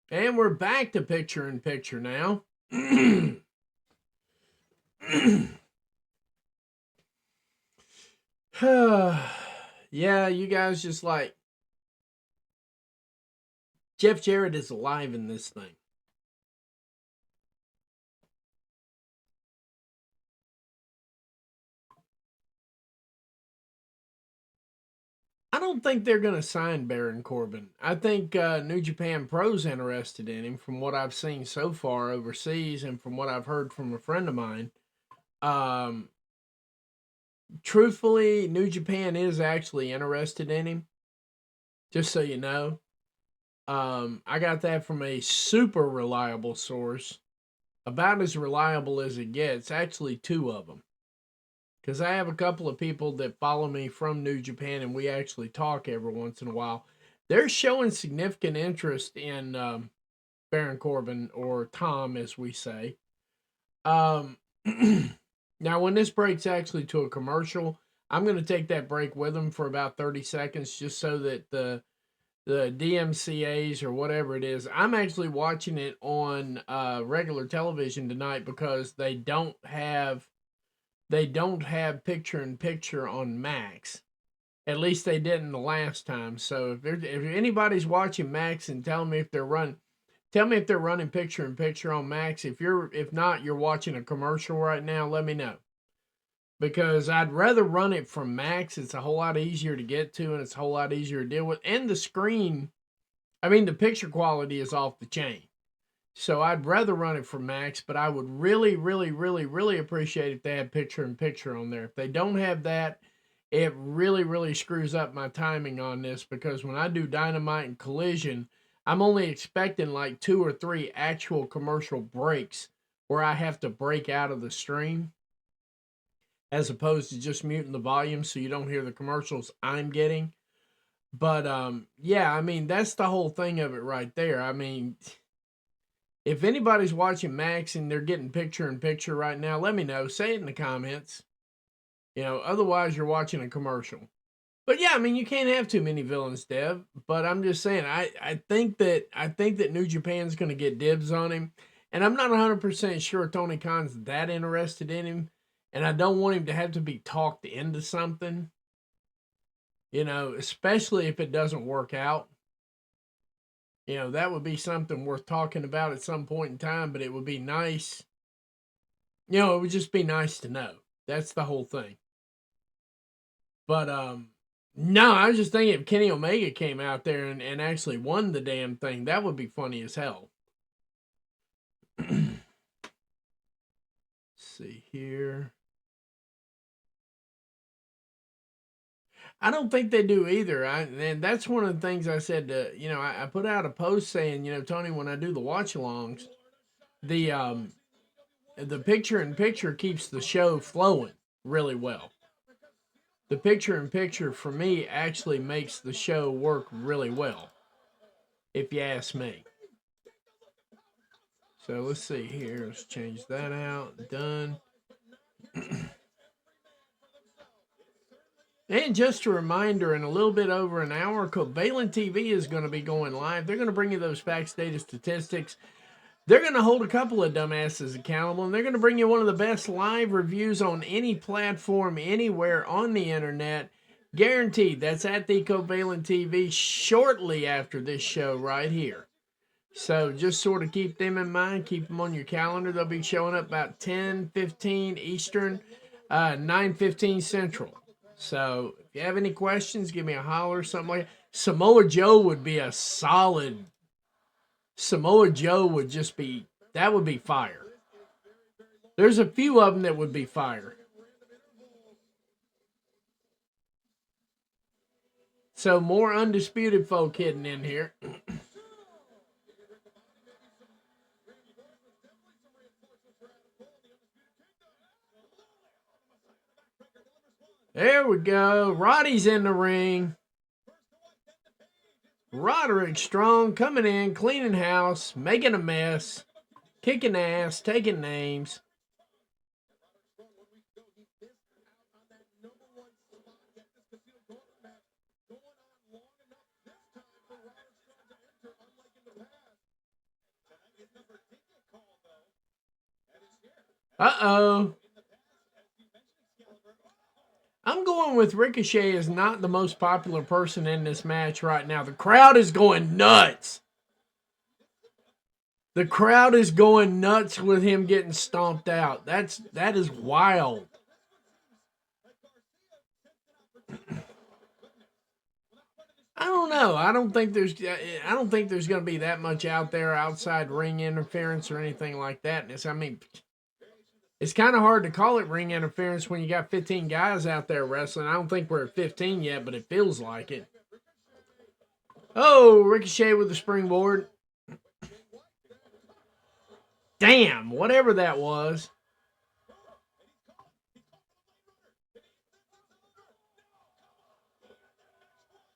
And we're back to picture in picture now. Yeah, you guys just like Jeff Jarrett is alive in this thing. I don't think they're going to sign Baron Corbin. I think New Japan Pro's interested in him from what I've seen so far overseas and from what I've heard from a friend of mine. Truthfully, New Japan is actually interested in him. Just so you know. I got that from a super reliable source. About as reliable as it gets. Actually, two of them. Because I have a couple of people that follow me from New Japan and we actually talk every once in a while. They're showing significant interest in Baron Corbin, or Tom as we say. Now when this breaks actually to a commercial, I'm going to take that break with them for about 30 seconds just so that the DMCAs or whatever it is, I'm actually watching it on regular television tonight because they don't have picture-in-picture on Max. At least they didn't the last time. So if anybody's watching Max and tell me if they're running picture-in-picture on Max. If not, you're watching a commercial right now, let me know. Because I'd rather run it from Max. It's a whole lot easier to get to and it's a whole lot easier to deal with. And the screen, the picture quality is off the chain. So I'd rather run it from Max, but I would really, really, really, really appreciate if they had picture-in-picture on there. If they don't have that, it really, really screws up my timing on this because when I do Dynamite and Collision, I'm only expecting like 2 or 3 actual commercial breaks where I have to break out of the stream as opposed to just muting the volume so you don't hear the commercials I'm getting. But, that's the whole thing of it right there. If anybody's watching Max and they're getting picture-in-picture right now, let me know. Say it in the comments. Otherwise you're watching a commercial. But yeah, you can't have too many villains, Dev. But I'm just saying, I think that New Japan's going to get dibs on him. And I'm not 100% sure Tony Khan's that interested in him. And I don't want him to have to be talked into something. Especially if it doesn't work out. That would be something worth talking about at some point in time, but it would be nice. It would just be nice to know. That's the whole thing. But, no, I was just thinking if Kenny Omega came out there and actually won the damn thing, that would be funny as hell. Let's see here. I don't think they do either. And that's one of the things I said to, I put out a post saying, Tony, when I do the watch-alongs, the picture-in-picture keeps the show flowing really well. The picture-in-picture, for me, actually makes the show work really well, if you ask me. So let's see here. Let's change that out. Done. And just a reminder, in a little bit over an hour, Covalent TV is going to be going live. They're going to bring you those facts, data, statistics. They're going to hold a couple of dumbasses accountable, and they're going to bring you one of the best live reviews on any platform, anywhere on the internet. Guaranteed. That's at the Covalent TV shortly after this show right here. So just sort of keep them in mind. Keep them on your calendar. They'll be showing up about 10:15 Eastern, 9:15 Central. So if you have any questions, give me a holler or something like that. Samoa Joe would be a solid. Samoa Joe would just be, that would be fire. There's a few of them that would be fire. So more undisputed folk hidden in here. There we go. Roddy's in the ring. Roderick Strong coming in, cleaning house, making a mess, kicking ass, taking names. Uh-oh. I'm going with Ricochet is not the most popular person in this match right now. The crowd is going nuts. The crowd is going nuts with him getting stomped out. That is wild. I don't know. I don't think there's going to be that much out there outside ring interference or anything like that. It's kind of hard to call it ring interference when you got 15 guys out there wrestling. I don't think we're at 15 yet, but it feels like it. Oh, Ricochet with the springboard. Damn, whatever that was.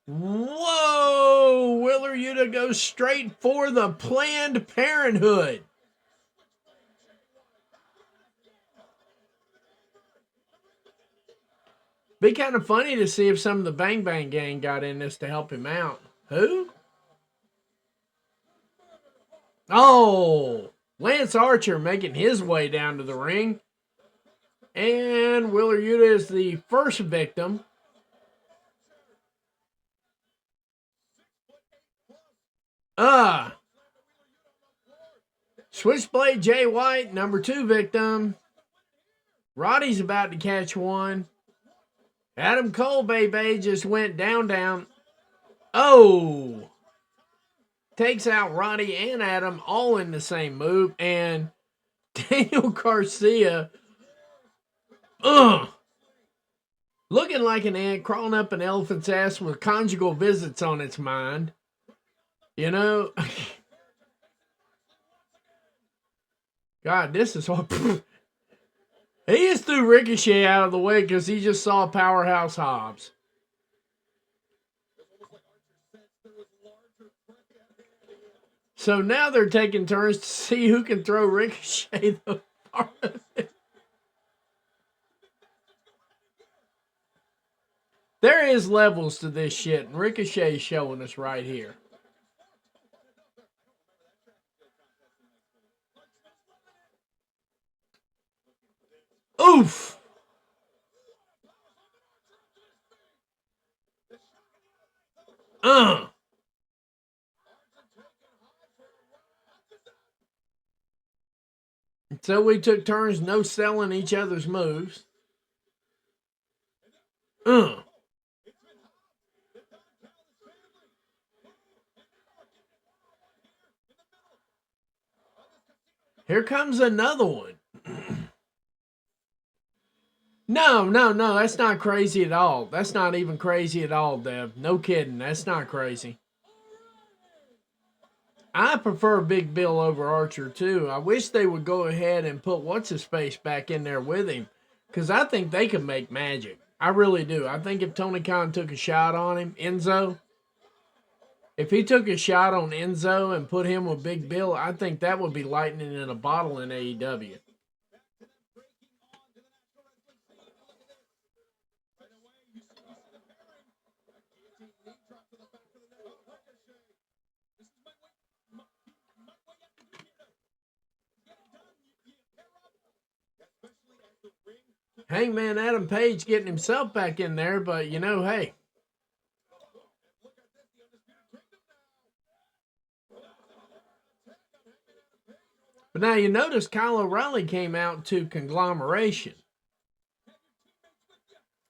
Whoa! Willer Yuta goes straight for the Planned Parenthood. Be kind of funny to see if some of the Bang Bang gang got in this to help him out. Who? Oh, Lance Archer making his way down to the ring. And Willer Yuta is the first victim. Switchblade Jay White, number 2 victim. Roddy's about to catch one. Adam Cole, baby, just went down. Oh! Takes out Roddy and Adam all in the same move. And Daniel Garcia, looking like an ant crawling up an elephant's ass with conjugal visits on its mind. You know? God, this is hard. He just threw Ricochet out of the way because he just saw Powerhouse Hobbs. So now they're taking turns to see who can throw Ricochet the farthest. There is levels to this shit, and Ricochet's showing us right here. Oof! So we took turns no selling each other's moves. Here comes another one. No, that's not crazy at all. That's not even crazy at all, Dev. No kidding. That's not crazy. I prefer Big Bill over Archer, too. I wish they would go ahead and put What's-His-Face back in there with him, because I think they could make magic. I really do. I think if Tony Khan took a shot on him, Enzo, If he took a shot on Enzo and put him with Big Bill, I think that would be lightning in a bottle in AEW. Hangman Adam Page getting himself back in there, but you know, hey. But now you notice Kyle O'Reilly came out to Conglomeration.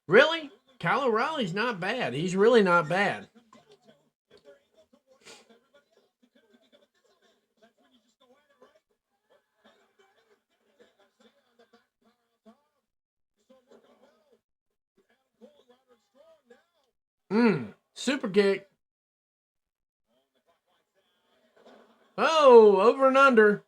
Really? Kyle O'Reilly's not bad. He's really not bad. Super kick. Oh, over and under.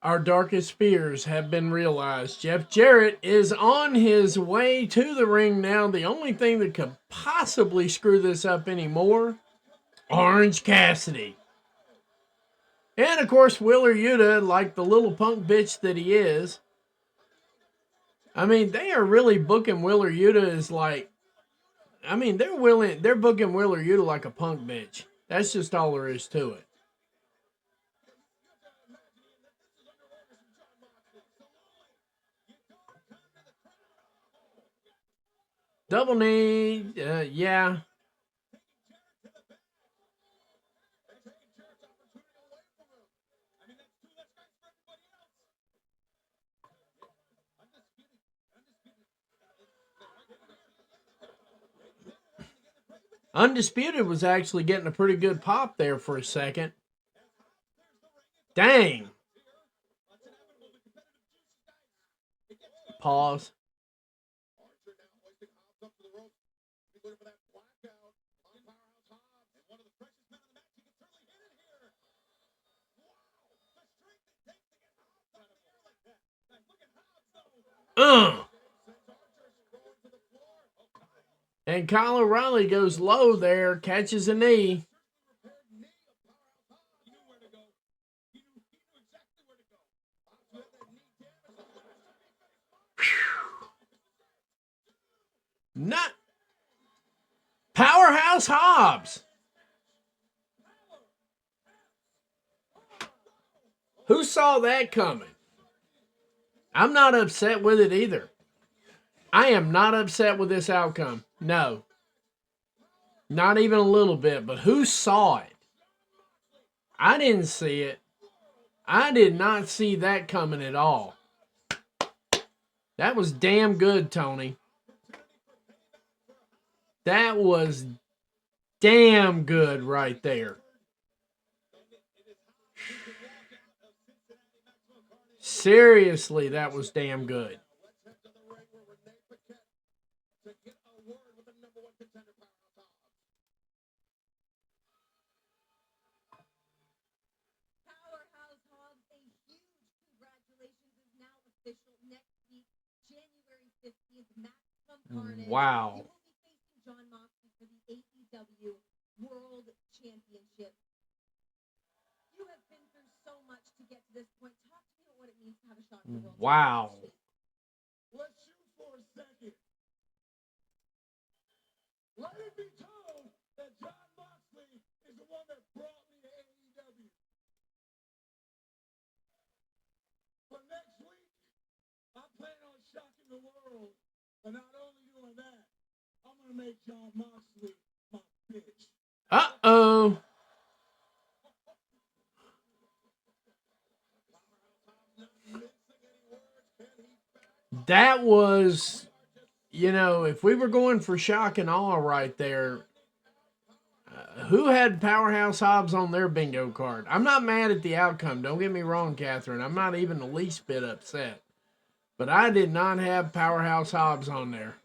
Our darkest fears have been realized. Jeff Jarrett is on his way to the ring now. The only thing that could possibly screw this up anymore, Orange Cassidy. And, of course, Wheeler Yuta, like the little punk bitch that he is. I mean, they are really booking Wheeler Yuta as like, I mean, they're booking Wheeler Yuta like a punk bitch. That's just all there is to it. Double knee, yeah. Undisputed was actually getting a pretty good pop there for a second. Dang. Pause. And Kyle O'Reilly goes low there, catches a knee. Not Powerhouse Hobbs. Who saw that coming? I'm not upset with it either. I am not upset with this outcome. No. Not even a little bit, but who saw it? I didn't see it. I did not see that coming at all. That was damn good, Toni. That was damn good right there. Seriously, that was damn good. Powerhouse Hobbs, a huge congratulations is now official next week, January 15th, Maximum Carnage. Wow. You will be facing Jon Moxley for the AEW World Championship. You have been through so much to get to this point. Talk to me about what it means to have a shot at the World Wow. Championship. Let's shoot for a second. Let it be told that Jon Moxley is the one that brought me to AEW. But next week, I plan on shocking the world. But not only doing that, I'm going to make Jon Moxley my bitch. Uh-oh. That was, you know, if we were going for shock and awe right there, who had Powerhouse Hobbs on their bingo card? I'm not mad at the outcome. Don't get me wrong, Catherine. I'm not even the least bit upset. But I did not have Powerhouse Hobbs on there.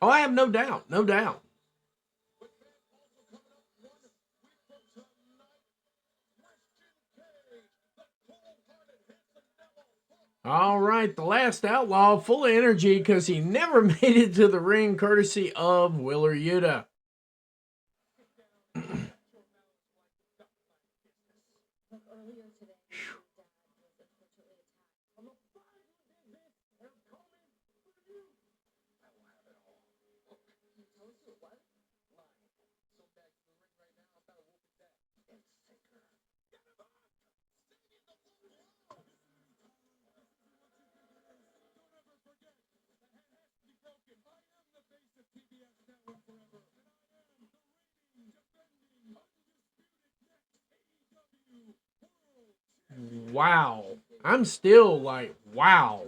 Oh, I have no doubt. No doubt. All right, the last outlaw, full of energy because he never made it to the ring, courtesy of Willow Yuta. Earlier today, my dad was unfortunately attacked. He told you it was? So back to the ring right now. I'm about to whoop his ass. It's sicker. Get him up! Stay in the wall! Don't ever forget, the hand has to be broken. I am the face of TBS Network forever. And I am the reigning, defending, undisputed next AEW World Champion. Wow. I'm still like, wow.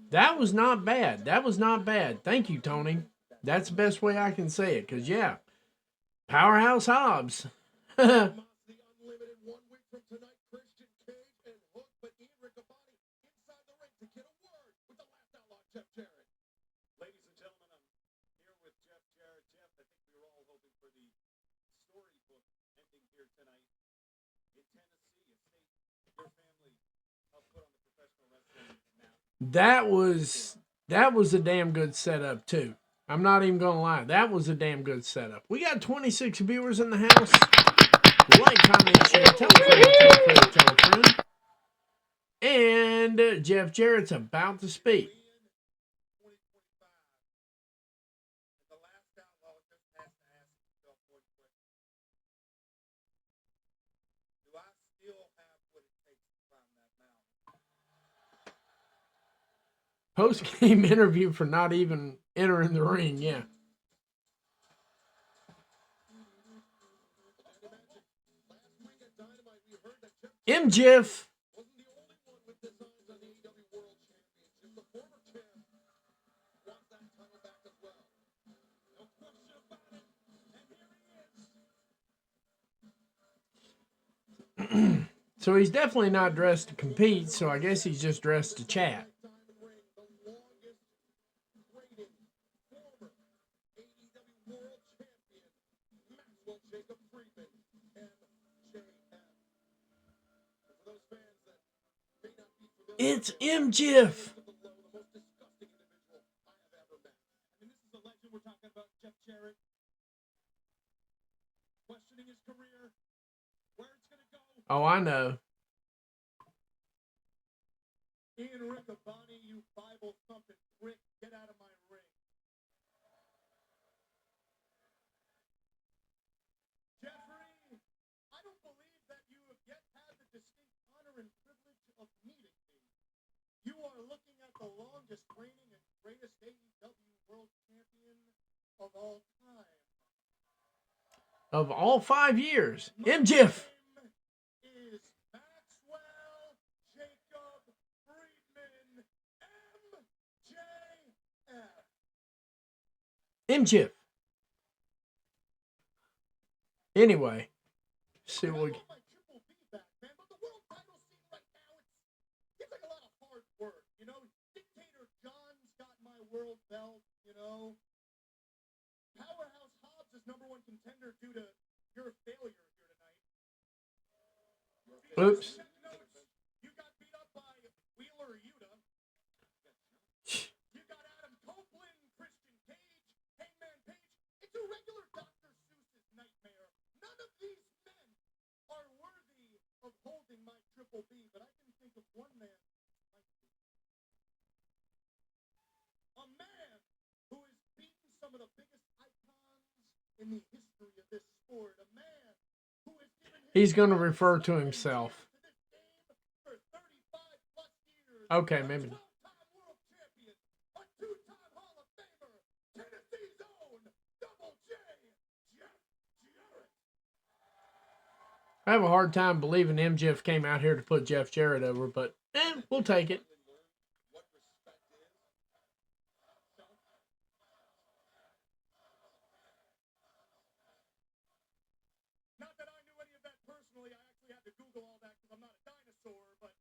That was not bad. That was not bad. Thank you, Tony. That's the best way I can say it. Because, yeah, Powerhouse Hobbs. Animosity Unlimited 1 week from tonight. Christian Cage and Hook, but Ian Riccaboni inside the ring to get a word with the last outlaw, Jeff Jarrett. Ladies and gentlemen, I'm here with Jeff Jarrett. Jeff, I think we were all hoping for the storybook ending here tonight in Tennessee, a state your family helped put on the professional wrestling map. That was a damn good setup, too. I'm not even going to lie. That was a damn good setup. We got 26 viewers in the house. Like, comment, share, tell a friend, tell a friend, tell a friend. And Jeff Jarrett's about to speak. 2025. And the last outlaw just has to ask himself one question. Do I still have what it takes to climb that mountain? Post-game interview for not even entering the ring, yeah. Last week at Dynamite, we heard that Jeff MJF. wasn't the only one with designs on the AEW World Championship. The former champ wants that title back as well. No question about it. And here he is. So he's definitely not dressed to compete, so I guess he's just dressed to chat. Diamond ring, the longest reigning former AEW World Champion, Maxwell Jacob Friedman, MJF. And for those fans that may not be familiar, It's MJF. the most disgusting individual I have ever met. I mean, this is a legend we're talking about, Jeff Jarrett. Questioning his career, where it's going to go. Oh, I know. Ian Riccaboni, you Bible thumping prick, get out of my ring. Jeffrey, I don't believe that you have yet had the distinct honor and privilege of meeting me. You are looking at the longest reigning and greatest AEW World Champion of all time. Of all 5 years, My MJF. name is Maxwell Jacob Friedman, MJF. MJF. Anyway, see I what we... want my Triple B back, man, but the world title scene right now, it's like a lot of hard work, you know? Dictator John's got my world belt, you know? Powerhouse Hobbs is #1 contender due to your failure here tonight. Oops. Check notes. You got beat up by Wheeler Yuta. You got Adam Copeland, Christian Cage, Hangman Page. It's a regular Dr. Seuss's nightmare. None of these men are worthy of holding my Triple B, but I can think of one man. A man who has beaten some of the biggest icons in the history of this sport. A man who has given He's going to refer to himself. to this game for 35 plus years. Okay, maybe. 12-time world champion, a 2-time Hall of Famer, Tennessee's own Double J, Jeff Jarrett. I have a hard time believing MJF came out here to put Jeff Jarrett over, but we'll take it. What respect is. Not that I knew any of that personally. I actually had to Google all that because I'm not a dinosaur, but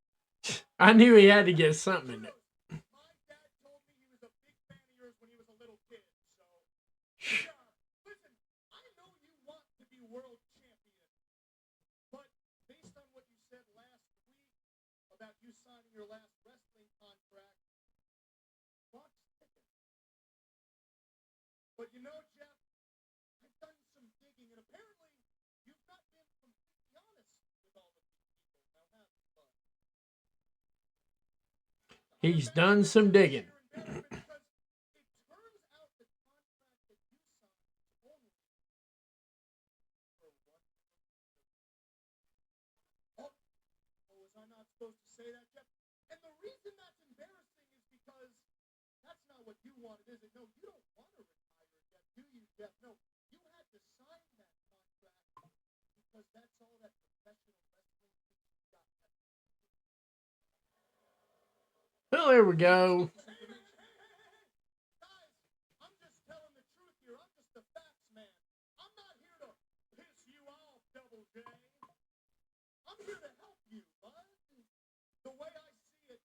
I knew he had to get something in there. my dad told me he was a big fan of yours when he was a little kid, so. Yeah, listen, I know you want to be world champion, but based on what you said last week about you signing your last wrestling contract, clock's ticking. But you know, Jeff, I've done some digging, and apparently you've not been completely honest with all of these people. Now, have fun. He's done some digging. Because it turns out the contract that you signed is only for 1 year. Oh, was I not supposed to say that, Jeff? And the reason that's embarrassing is because that's not what you wanted, is it? No, you don't want to retire yet, do you, Jeff? No, you had to sign that contract because that's all that professional wrestling got. Well, there we go. Guys, I'm just telling the truth here. I'm just a facts man. I'm not here to piss you off, Double J. I'm here to help you, bud. The way I see it,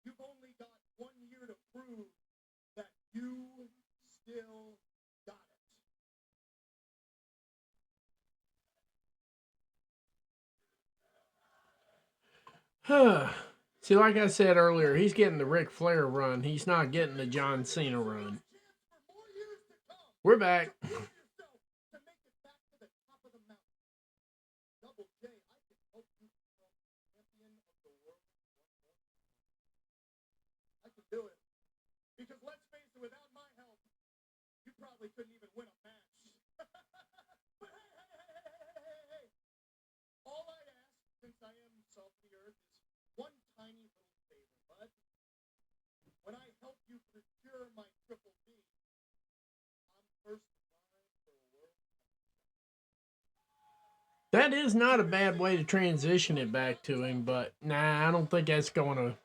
you've only got 1 year to prove that you still got it. See, like I said earlier, he's getting the Ric Flair run. He's not getting the John Cena run. We're back. To make it back to the top of the mountain. Double J, I can help you become champion of the world. I can do it. Because let's face it, without my help, you probably couldn't even win a match. But hey. All I ask, since I am salt of the earth, is one tiny little favor, bud. When I help you procure my Triple B, I'm first in line for a world. That is not a bad way to transition it back to him, but nah, I don't think that's going to.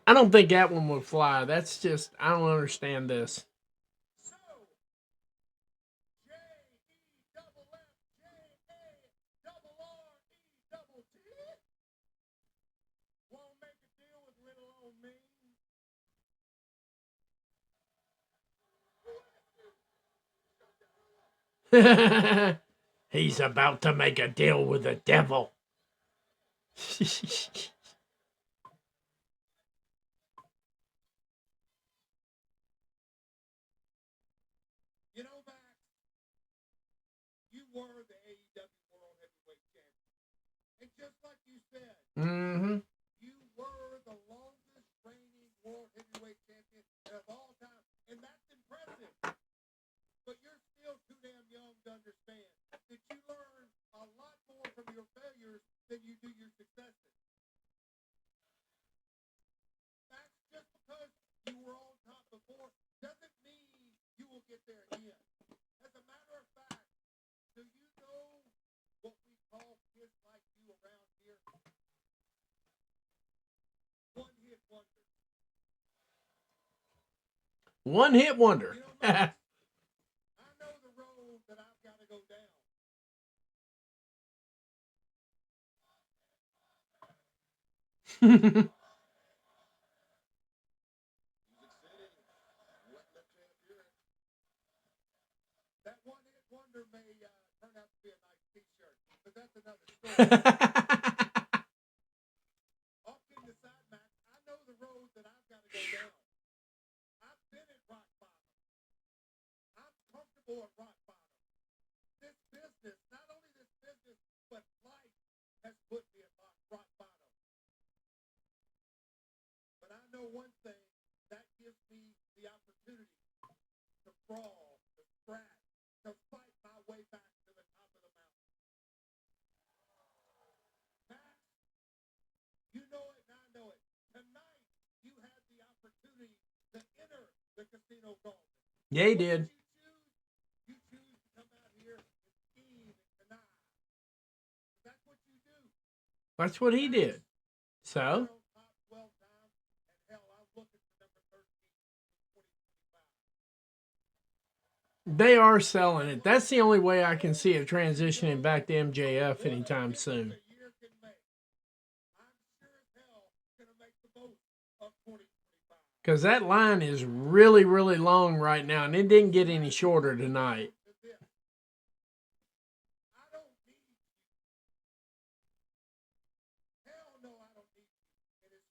I don't think that one would fly. That's just, I don't understand this. So, J-E-F-F-J-A-R-R-E-T won't make a deal with little old me. He's about to make a deal with the devil. You know, Max, you were the AEW World Heavyweight Champion. And just like you said, Mm-hmm. you were the longest reigning World Heavyweight Champion of all time. And that's impressive. But you're still too damn young to understand that you learn a lot more from your failures than you do your successes. That's just because you were on top before doesn't mean you will get there again. As a matter of fact, do you know what we call kids like you around here? One-hit wonder. One-hit wonder. You know, Max, I know the road that I've got to go down. That one-hit wonder may turn out to be a nice t-shirt, but that's another story. Off in the side, Max, I know the road that I've got to go down. I've been at rock bottom. I'm comfortable at rock bottom. This business, not only this business, but life has put me at rock bottom. But I know one thing, that gives me the opportunity to crawl, to scratch, to fight my way back to the top of the mountain. Max, you know it and I know it. Tonight, you had the opportunity to enter the casino gauntlet. Yeah, he did. You choose to come out here and scheme and connive. That's what you do. That's what he did. So? World top 12 times, and hell, I was looking for number 13 in 2025. They are selling it. That's the only way I can see it transitioning back to MJF anytime soon. A year can make. I'm sure as hell gonna make the most of 2025. Because that line is really, really long right now, and it didn't get any shorter tonight. I don't need you. Hell no, I don't need you. And as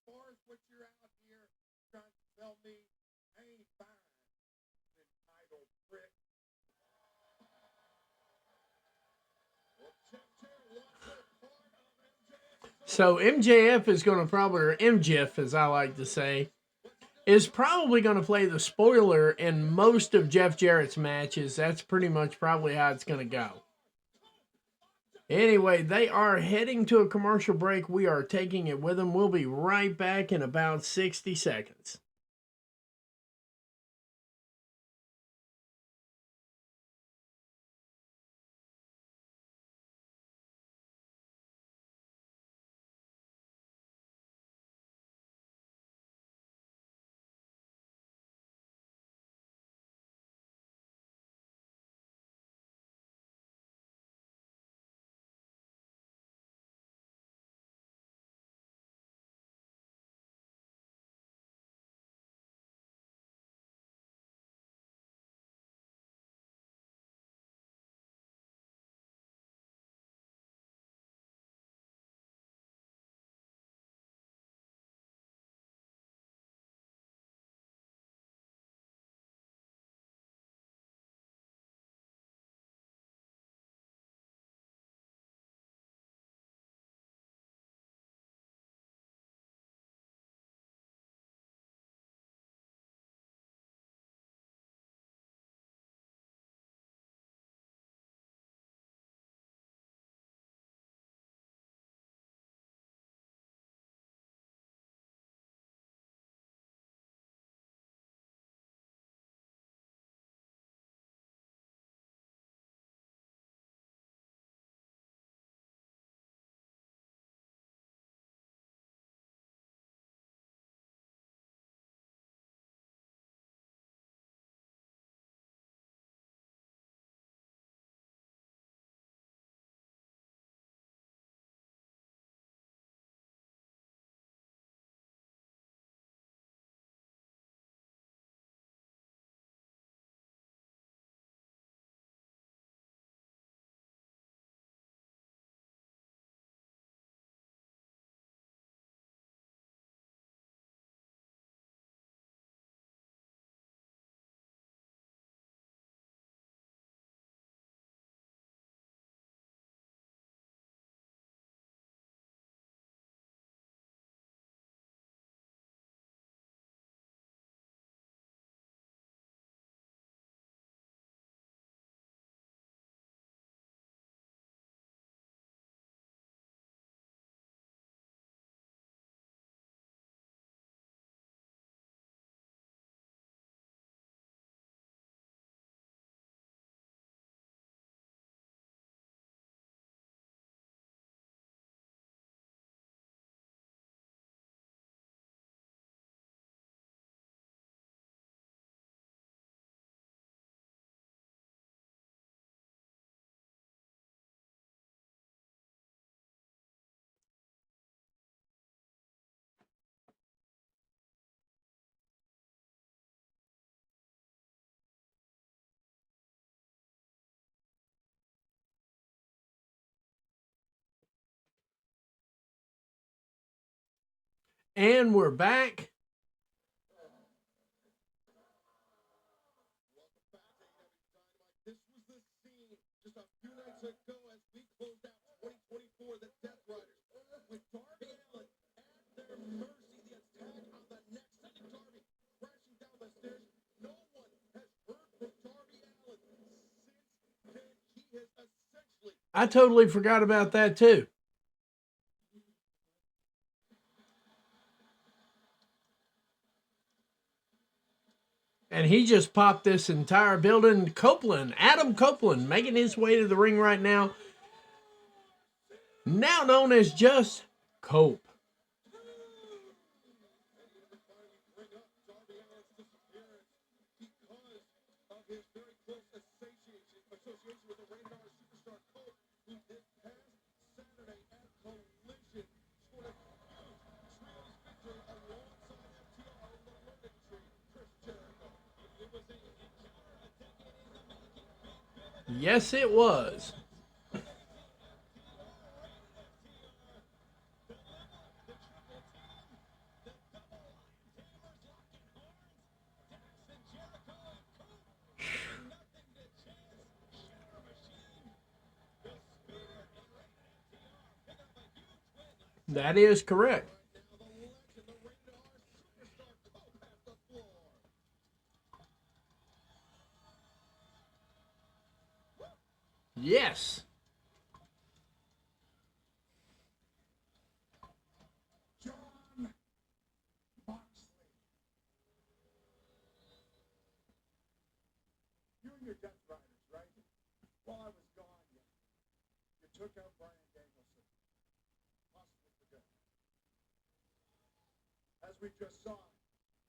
So MJF is going to probably, or MJF as I like to say, is probably going to play the spoiler in most of Jeff Jarrett's matches. That's pretty much probably how it's going to go. Anyway, they are heading to a commercial break. We are taking it with them. We'll be right back in about 60 seconds. And we're back. This was the scene just a few nights ago as we closed out 2024, the Death Riders, with Darby Allin at their mercy. The attack on the neck, sending Darby crashing down the stairs. No one has heard from Darby Allin since then. He has essentially... I totally forgot about that too. And he just popped this entire building. Copeland, Adam Copeland, making his way to the ring right now. Now known as just Cope. bring up Darby Allin's disappearance because of his very close association with the Rated R superstar Cope, who this past Saturday at Collision scored a huge trios victory alongside FTR over the London Tree, Chris Jericho. It was a encounter, a decade in the making. Big Bill Yes, it was. That is correct. Yes. John Moxley. You and your Death Riders, right? While I was gone, you took out Brian Danielson. Possibly for good. As we just saw,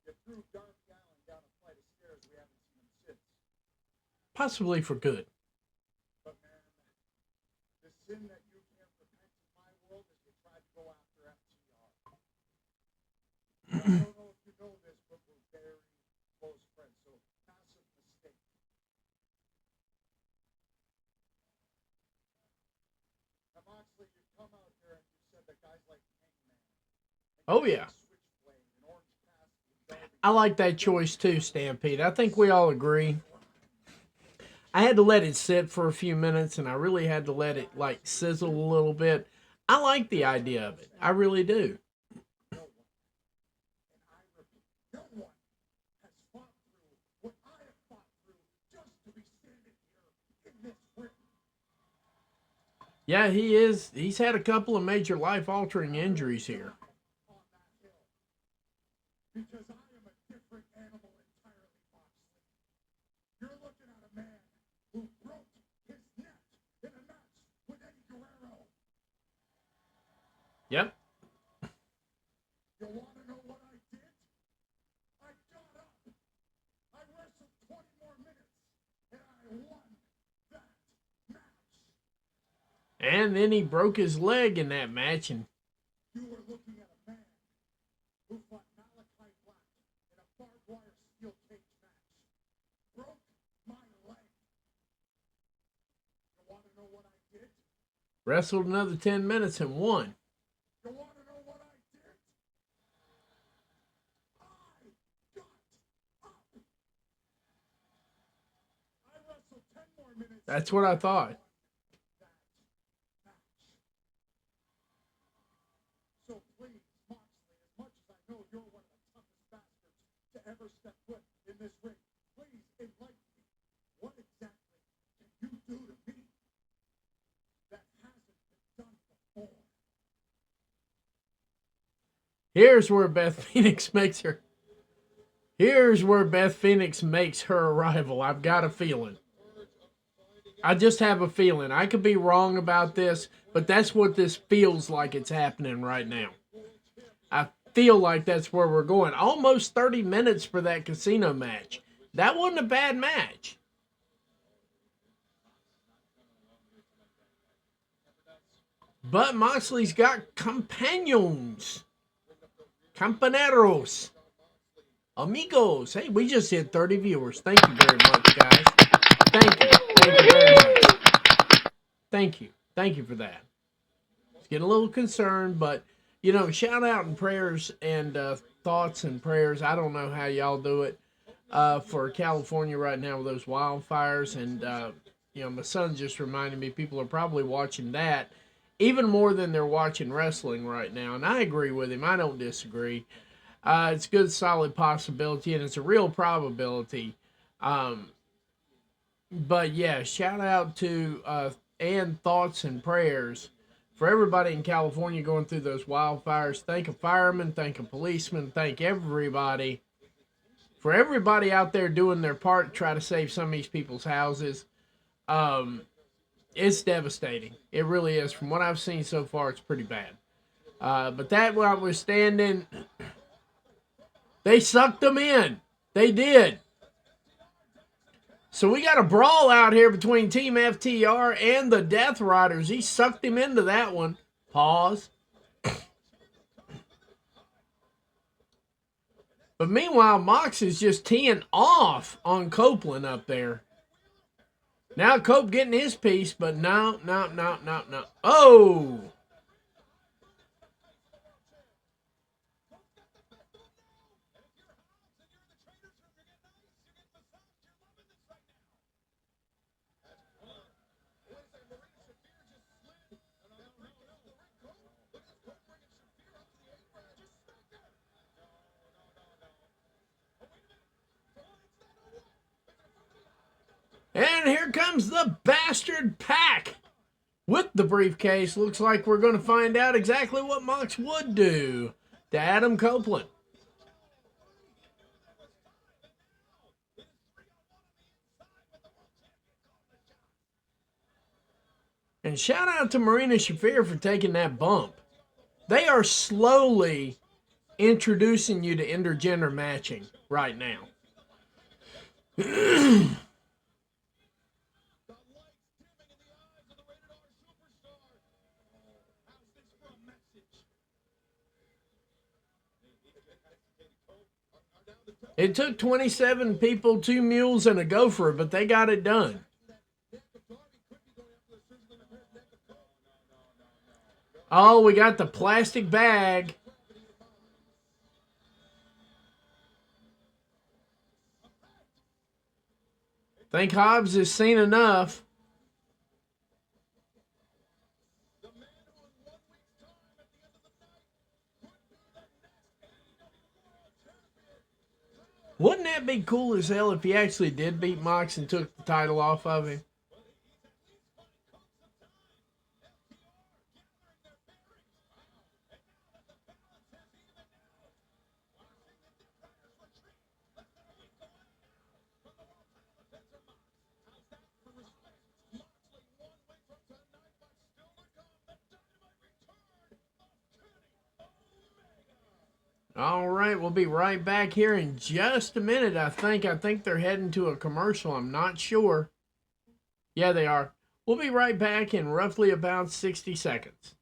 you threw Darby Allin down a flight of stairs we haven't seen him since. Possibly for good. But man, the sin that you can't repent in my world is you tried to go after FTR. I don't know if you know this, but we're very close friends, so massive mistake. Now, Moxley, you come out here and you said that guys like Hangman. Oh, yeah. I like that choice too, Stampede. I think we all agree. I had to let it sit for a few minutes, and I really had to let it like sizzle a little bit. I like the idea of it. I really do. No one has fought through what I have fought through just to be standing here in this ring. Yeah, he is. He's had a couple of major life-altering injuries here. On that hill. Because I am a different animal entirely, Moxley. You're looking at a man who broke his neck in a match with Eddie Guerrero. Yep. You want to know what I did? I got up. I wrestled 20 more minutes, and I won that match. And then he broke his leg in that match, and You were looking at a man who fought Malachi Black in a barbed wire steel cage match. Broke my leg. You want to know what I did? wrestled another 10 minutes and won. You want to know what I did? I got up. I wrestled 10 more minutes. That's what I thought. That match. So please, Moxley, as much as I know you're one of the toughest bastards to ever step foot in this ring, please enlighten me. What exactly can you do to me that hasn't been done before? Here's where Beth Phoenix makes her. Here's where Beth Phoenix makes her arrival. I've got a feeling. I just have a feeling. I could be wrong about this, but that's what this feels like it's happening right now. I feel like that's where we're going. Almost 30 minutes for that casino match. That wasn't a bad match. But Moxley's got companions. Companeros. Amigos. Hey, we just hit 30 viewers. Thank you very much, guys. Thank you. Thank you very much. Thank you. Thank you for that. It's getting a little concerned, but, you know, shout out and prayers and thoughts and prayers. I don't know how y'all do it for California right now with those wildfires. And, you know, my son just reminded me people are probably watching that even more than they're watching wrestling right now. And I agree with him. I don't disagree. It's a good, solid possibility, and it's a real probability. But, yeah, shout out to and thoughts and prayers for everybody in California going through those wildfires. Thank a fireman, thank a policeman, thank everybody. For everybody out there doing their part to try to save some of these people's houses. It's devastating. It really is. From what I've seen so far, it's pretty bad. But that notwithstanding, they sucked them in. They did. So we got a brawl out here between Team FTR and the Death Riders. He sucked him into that one. Pause. But meanwhile, Mox is just teeing off on Copeland up there. Now Cope getting his piece, but no. Oh! And here comes the Bastard Pack with the briefcase. Looks like we're going to find out exactly what Mox would do to Adam Copeland. And shout out to Marina Shafir for taking that bump. They are slowly introducing you to intergender matching right now. It took 27 people, 2 mules, and a gopher, but they got it done. Oh, we got the plastic bag. Think Hobbs has seen enough. Wouldn't that be cool as hell if he actually did beat Mox and took the title off of him? All right, we'll be right back here in just a minute, I think. I think they're heading to a commercial. I'm not sure. Yeah, they are. We'll be right back in roughly about 60 seconds.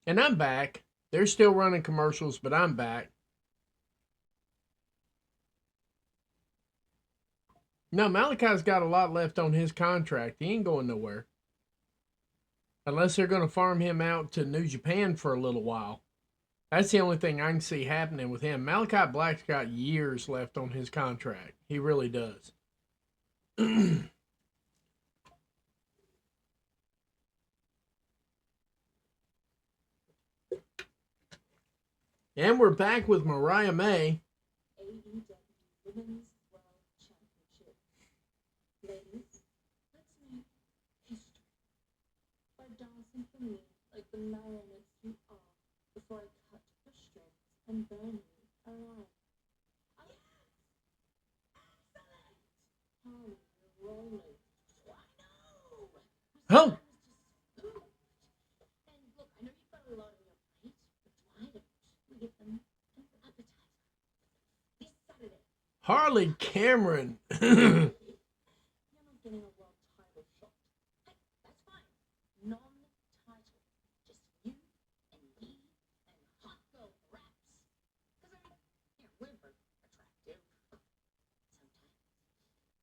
And I'm back. They're still running commercials, but I'm back. No, Malachi's got a lot left on his contract. He ain't going nowhere. Unless they're going to farm him out to New Japan for a little while. That's the only thing I can see happening with him. Malachi Black's got years left on his contract. He really does. And we're back with Mariah May. AEW Women's World Championship. Ladies, let's make history by dancing for me like the marionettes you are before I cut your strings and burn you alive. Oh, yes! Excellent! Harley, you're rolling. I know! Oh! And look, I know you've got a lot on your plate, but why don't we give them an appetizer? This Saturday. Harley Cameron. You're not getting a world title shot. Hey, that's fine. Non-title. Just you and me and hot girl Graps. Because I mean, yeah, we're both attractive. Sometimes.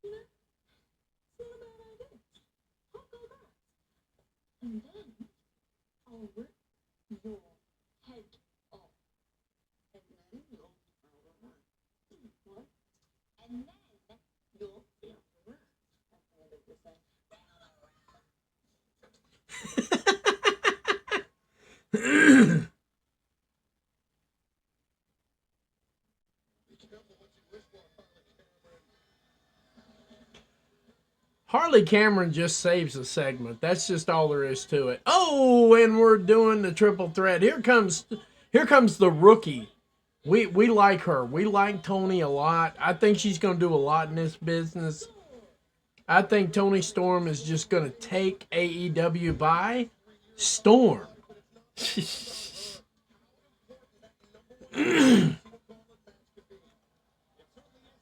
You know, it's not a bad idea. Hot girl Graps. And then I'll rip your head off. And then you'll what? And then you'll feel the wrath at the end of the set. Harley Cameron just saves the segment. That's just all there is to it. Oh, and we're doing the triple threat. Here comes the rookie. We like her. We like Toni a lot. I think she's going to do a lot in this business. I think Toni Storm is just going to take AEW by storm.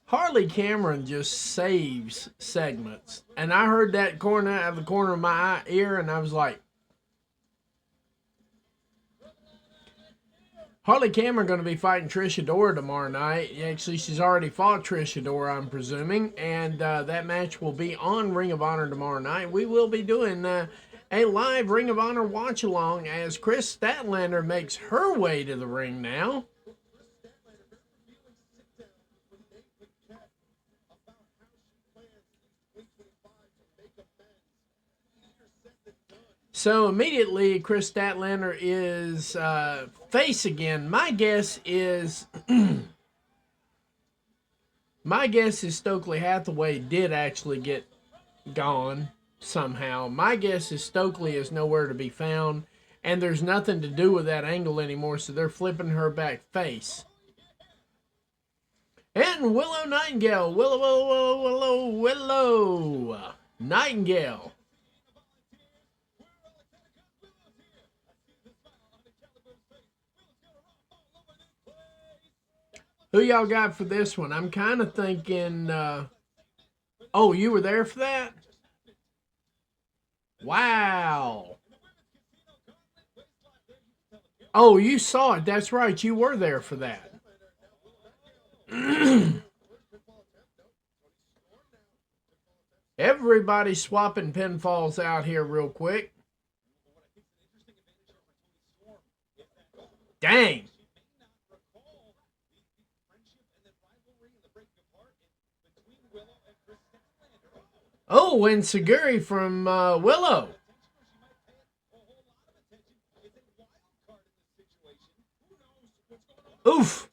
Harley Cameron just saves segments. And I heard that out of the corner of my ear, and I was like, Harley Cameron going to be fighting Trish Adora tomorrow night. Actually, she's already fought Trish Adora, I'm presuming. And that match will be on Ring of Honor tomorrow night. We will be doing a live Ring of Honor watch-along as Kris Statlander makes her way to the ring now. So immediately, Kris Statlander is face again. My guess is Stokely Hathaway did actually get gone somehow. My guess is Stokely is nowhere to be found, and there's nothing to do with that angle anymore, so they're flipping her back face. And Willow Nightingale. Willow. Nightingale. Who y'all got for this one? I'm kind of thinking, oh, you were there for that? Wow. Oh, you saw it. That's right. You were there for that. Everybody swapping pinfalls out here real quick. Dang. Oh, and Seguri from Willow. Oof.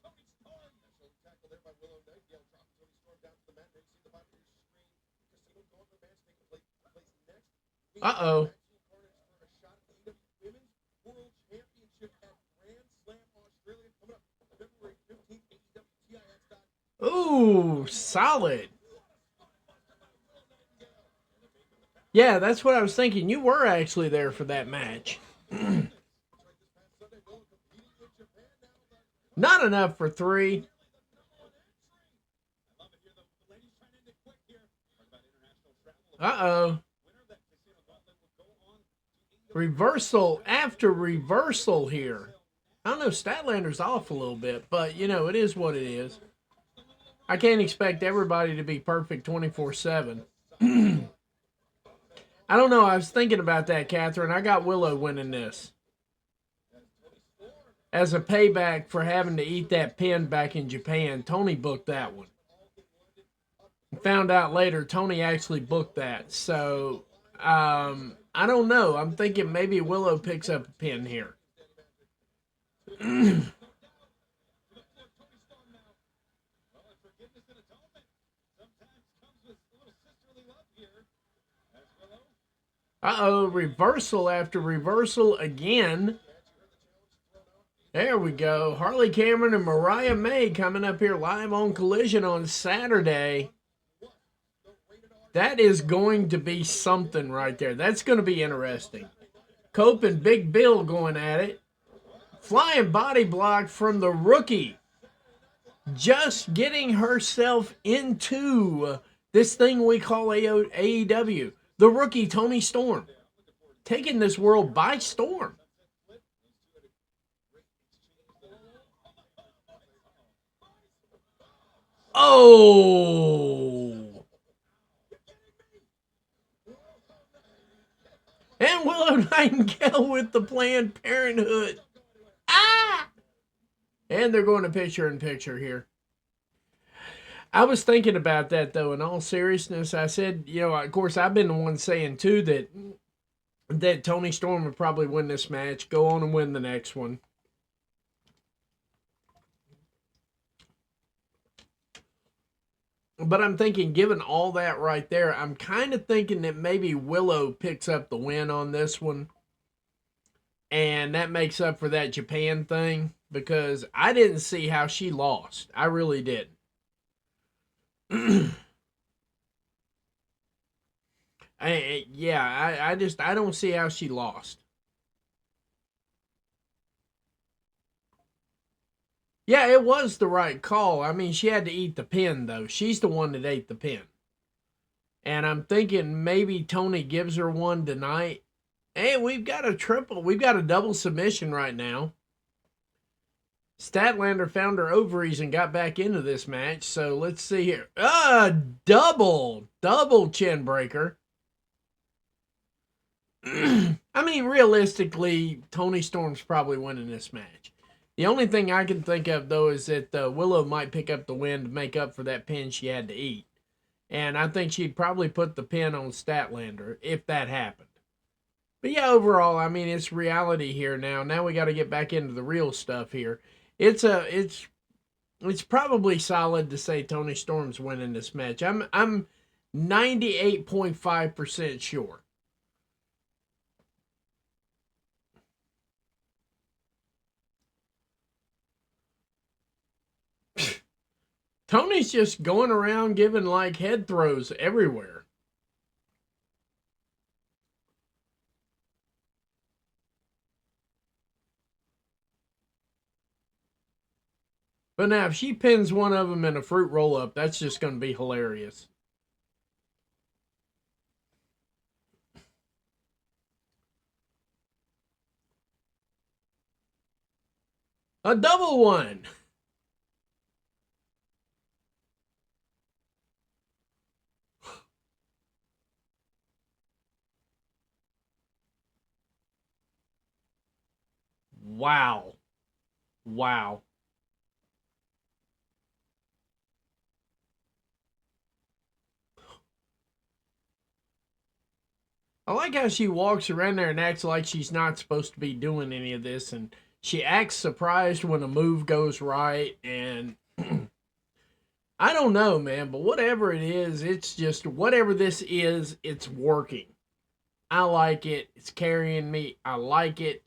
Uh-oh. Ooh, solid. Yeah, that's what I was thinking. You were actually there for that match. Not enough for 3. Uh-oh. Reversal after reversal here. I don't know, Statlander's off a little bit, but, you know, it is what it is. I can't expect everybody to be perfect 24/7. I don't know. I was thinking about that, Catherine. I got Willow winning this. As a payback for having to eat that pin back in Japan, Toni booked that one. Found out later, Toni actually booked that. So, I don't know. I'm thinking maybe Willow picks up a pin here. Uh-oh, reversal after reversal again. There we go. Harley Cameron and Mariah May coming up here live on Collision on Saturday. That is going to be something right there. That's going to be interesting. Cope and Big Bill going at it. Flying body block from the rookie. Just getting herself into this thing we call AEW. The rookie, Toni Storm. Taking this world by storm. Oh! And Willow Nightingale with the Planned Parenthood. Ah! And they're going to picture-in-picture here. I was thinking about that, though, in all seriousness. I said, you know, of course, I've been the one saying, too, that Toni Storm would probably win this match, go on and win the next one. But I'm thinking, given all that right there, I'm kind of thinking that maybe Willow picks up the win on this one. And that makes up for that Japan thing. Because I didn't see how she lost. I really didn't. I don't see how she lost. Yeah, it was the right call. I mean, she had to eat the pin, though. She's the one that ate the pin. And I'm thinking maybe Toni gives her one tonight. Hey, we've got a double submission right now. Statlander found her ovaries and got back into this match. So let's see here. Double chin breaker. I mean, realistically, Toni Storm's probably winning this match. The only thing I can think of, though, is that Willow might pick up the win to make up for that pin she had to eat. And I think she'd probably put the pin on Statlander if that happened. But yeah, overall, I mean, it's reality here now. Now we got to get back into the real stuff here. It's probably solid to say Toni Storm's winning this match. I'm 98.5% sure. Toni's just going around giving like head throws everywhere. But now, if she pins one of them in a fruit roll-up, that's just going to be hilarious. A double one. Wow. Wow. I like how she walks around there and acts like she's not supposed to be doing any of this, and she acts surprised when a move goes right, and I don't know, man, but whatever it is, it's just, whatever this is, it's working. I like it. It's carrying me. I like it.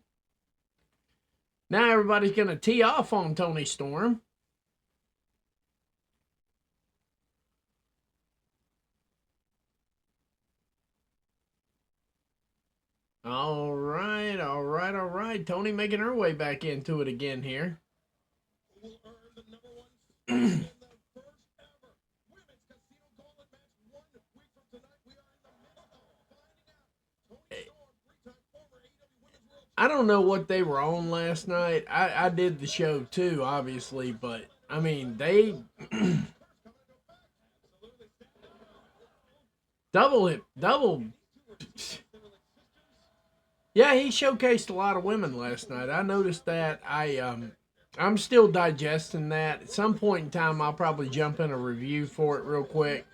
Now everybody's going to tee off on Toni Storm. All right. Toni making her way back into it again here. Who will earn the number one in the first ever women's casino gauntlet match 1 week from tonight? We are in the middle of finding out. Toni Storm, 3-time former AEW Women's World Championship. I don't know what they were on last night. I did the show too, obviously, but I mean, they double. Yeah, he showcased a lot of women last night. I noticed that. I'm still digesting that. At some point in time, I'll probably jump in a review for it real quick.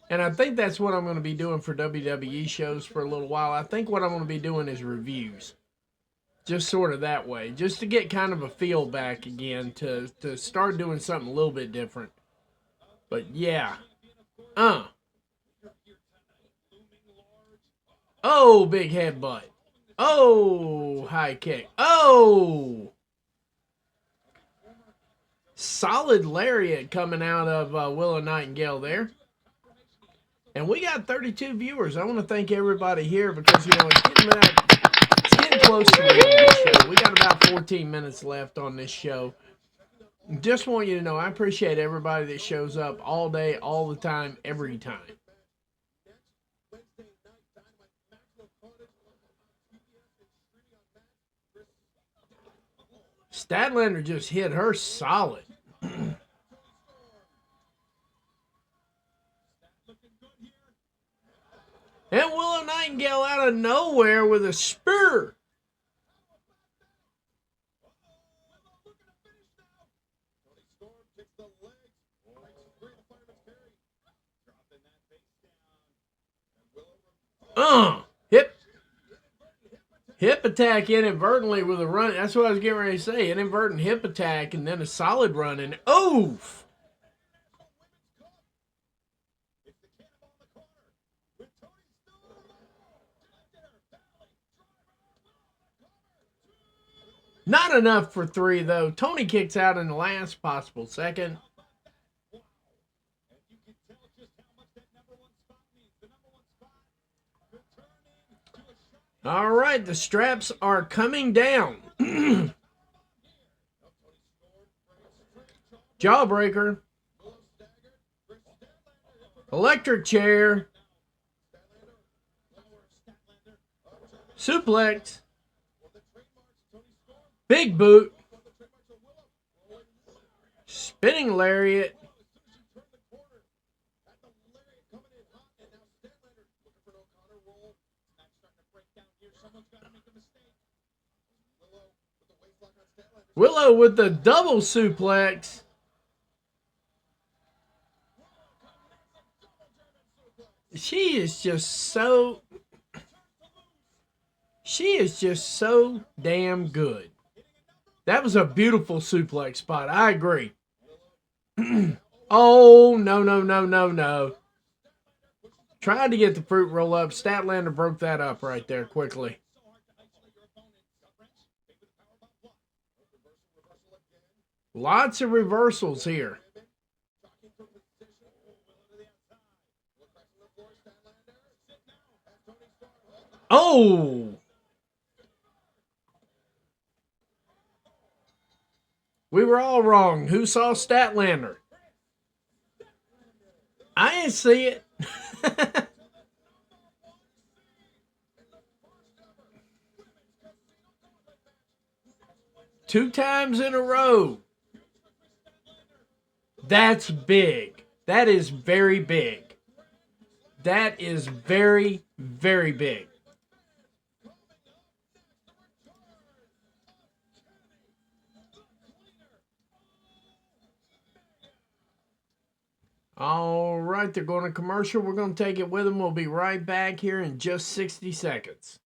And I think that's what I'm going to be doing for WWE shows for a little while. I think what I'm going to be doing is reviews. Just sort of that way. Just to get kind of a feel back again. To start doing something a little bit different. But yeah. Oh, big headbutt. Oh, high kick. Oh, solid lariat coming out of Willow Nightingale there. And we got 32 viewers. I want to thank everybody here because, you know, it's getting close to the end of the show. We got about 14 minutes left on this show. Just want you to know I appreciate everybody that shows up all day, all the time, every time. Wednesday night Dynamite Maxwell Carnage on TBS and streaming on Match. Statlander just hit her solid. And Willow Nightingale out of nowhere with a spear. Toni Storm kicks the legs, breaks free of the fireman's carry, dropping that face down, and Willow Hip attack inadvertently with a run. That's what I was getting ready to say. Inadvertent hip attack and then a solid run. And oof. it's the cannonball in the corner with Toni Storm. Not enough for 3, though. Toni kicks out in the last possible second. And you can tell just how much that number one spot means. The number one spot returning to a shot. All right, the straps are coming down. Jawbreaker. Electric chair. Suplex. Big boot. Spinning lariat. Willow with the double suplex. She is just so damn good. That was a beautiful suplex spot. I agree. Oh, no. Tried to get the fruit roll up. Statlander broke that up right there quickly. Lots of reversals here. Oh! We were all wrong. Who saw Statlander? I didn't see it. 2 times in a row. That's big. That is very big. That is very, very big. All right, they're going to commercial. We're going to take it with them. We'll be right back here in just 60 seconds.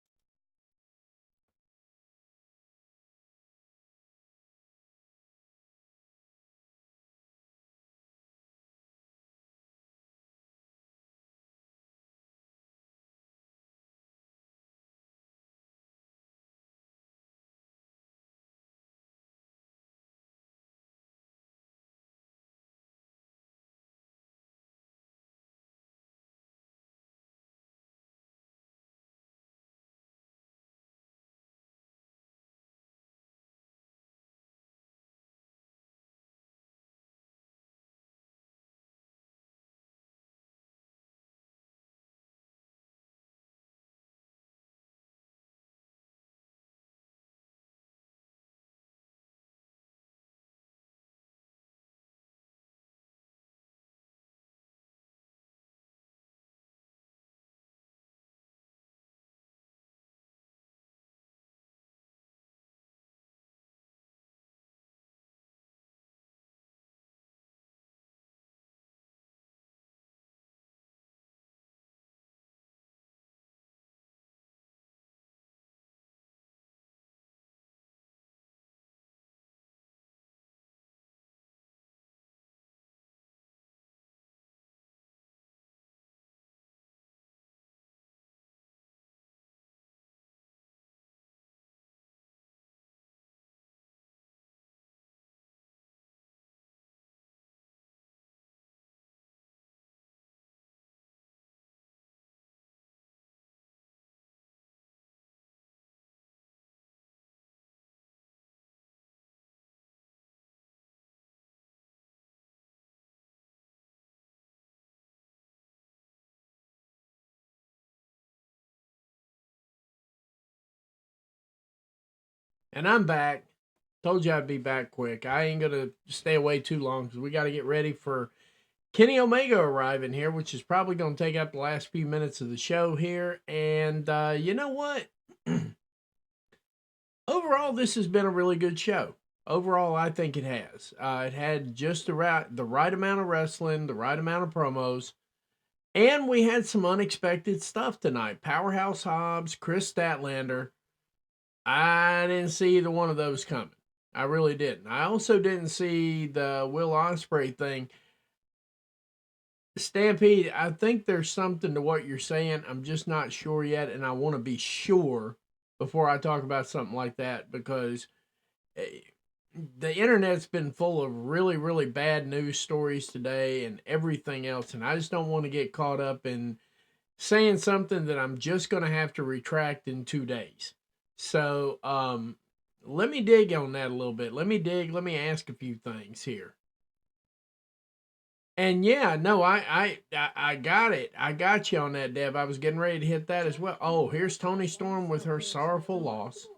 And I'm back. Told you I'd be back quick. I ain't going to stay away too long because we got to get ready for Kenny Omega arriving here, which is probably going to take up the last few minutes of the show here. And you know what? Overall, this has been a really good show. Overall, I think it has. It had just the right amount of wrestling, the right amount of promos, and we had some unexpected stuff tonight. Powerhouse Hobbs, Kris Statlander. I didn't see either one of those coming. I really didn't. I also didn't see the Will Ospreay thing. Stampede, I think there's something to what you're saying. I'm just not sure yet, and I want to be sure before I talk about something like that because the internet's been full of really, really bad news stories today and everything else, and I just don't want to get caught up in saying something that I'm just going to have to retract in 2 days. So, let me dig on that a little bit. Let me ask a few things here. And yeah, no, I got it. I got you on that, Dev. I was getting ready to hit that as well. Oh, here's Toni Storm with her sorrowful loss.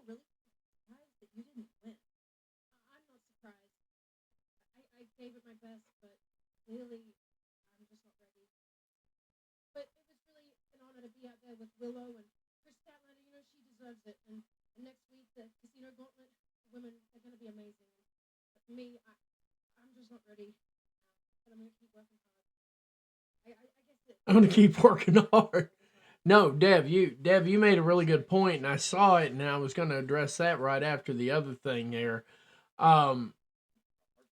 Gave it my best, but really, I'm just not ready. But it was really an honor to be out there with Willow and Kris Statlander. You know, she deserves it. And next week, the Casino Gauntlet women are going to be amazing. But for me, I'm just not ready. But I'm going to keep working hard. I guess I'm going to keep working hard. No, Dev, you made a really good point, and I saw it, and I was going to address that right after the other thing there.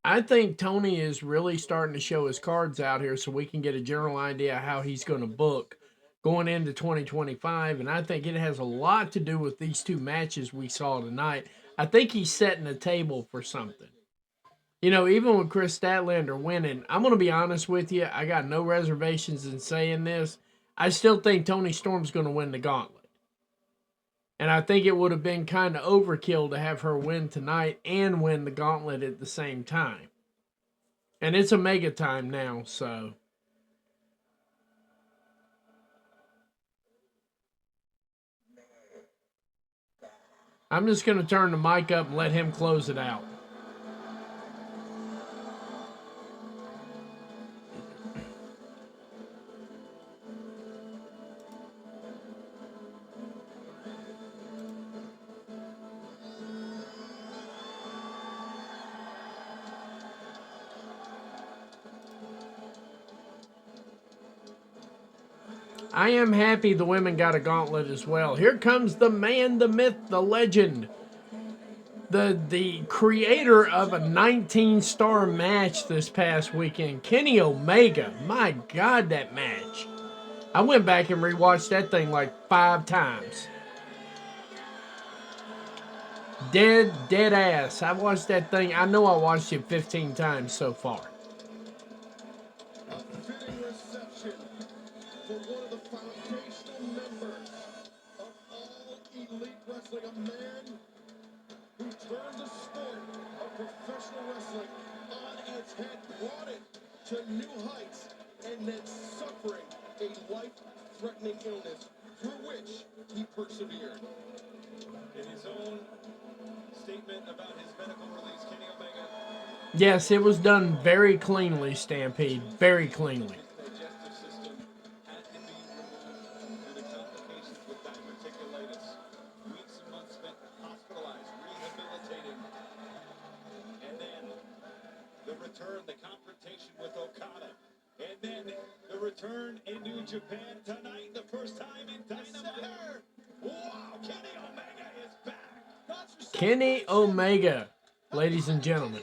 I think Tony is really starting to show his cards out here so we can get a general idea how he's going to book going into 2025. And I think it has a lot to do with these two matches we saw tonight. I think he's setting the table for something. You know, even with Kris Statlander winning, I'm going to be honest with you. I got no reservations in saying this. I still think Toni Storm's going to win the gauntlet. And I think it would have been kind of overkill to have her win tonight and win the gauntlet at the same time. And it's Omega time now, so. I'm just going to turn the mic up and let him close it out. I am happy the women got a gauntlet as well. Here comes the man, the myth, the legend. The creator of a 19-star match this past weekend, Kenny Omega. My God, that match. I went back and rewatched that thing like 5 times. Dead ass. I watched that thing. I know I watched it 15 times so far. A fitting reception for one of the foundational members of all elite wrestling, a man who turned the sport of professional wrestling on its head, brought it to new heights, and then suffering a life-threatening illness through which he persevered. In his own statement about his medical release, Kenny Omega. Yes, it was done very cleanly, Stampede. Very cleanly. His digestive system had to be removed due to complications with diverticulitis. Weeks and months spent hospitalized, rehabilitating. And then the return, the confrontation with Okada. And then the return in New Japan tonight, the first time in Dynamite. Wow, Kenny Omega is back. Kenny Omega, ladies and gentlemen.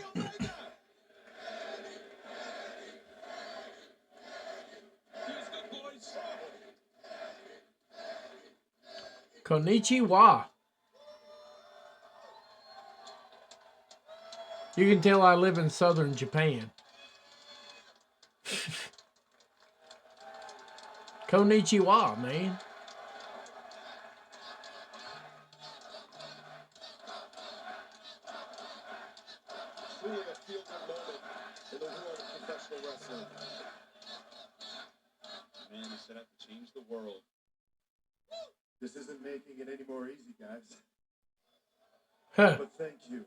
Konnichiwa. You can tell I live in southern Japan. Konnichiwa, man. Truly a feel-good moment in the world of professional wrestling. Man, he set out to change the world. This isn't making it any more easy, guys. Huh. But thank you.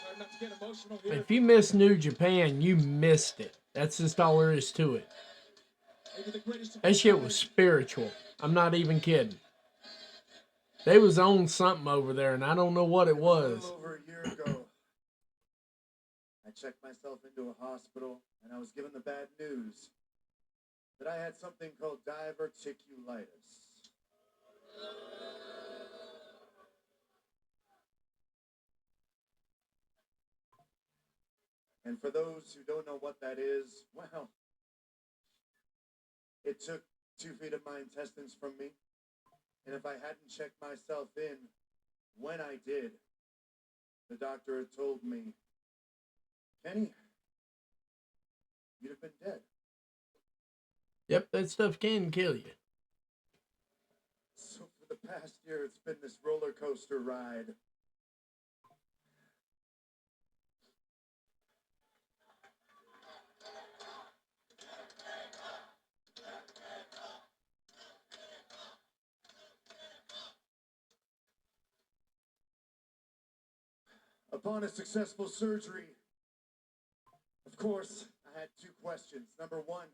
Try not to get emotional here. If you miss New Japan, you missed it. That's just all there is to it. Maybe the greatest of That all shit time. was spiritual. I'm not even kidding. They was on something over there, and I don't know what it A was. little over a year ago, I checked myself into a hospital, and I was given the bad news that I had something called diverticulitis. And for those who don't know what that is, well, it took 2 feet of my intestines from me. And if I hadn't checked myself in when I did, the doctor had told me, Kenny, you'd have been dead. Yep, that stuff can kill you. So for the past year, it's been this roller coaster ride. Upon a successful surgery, of course, I had 2 questions. Number 1,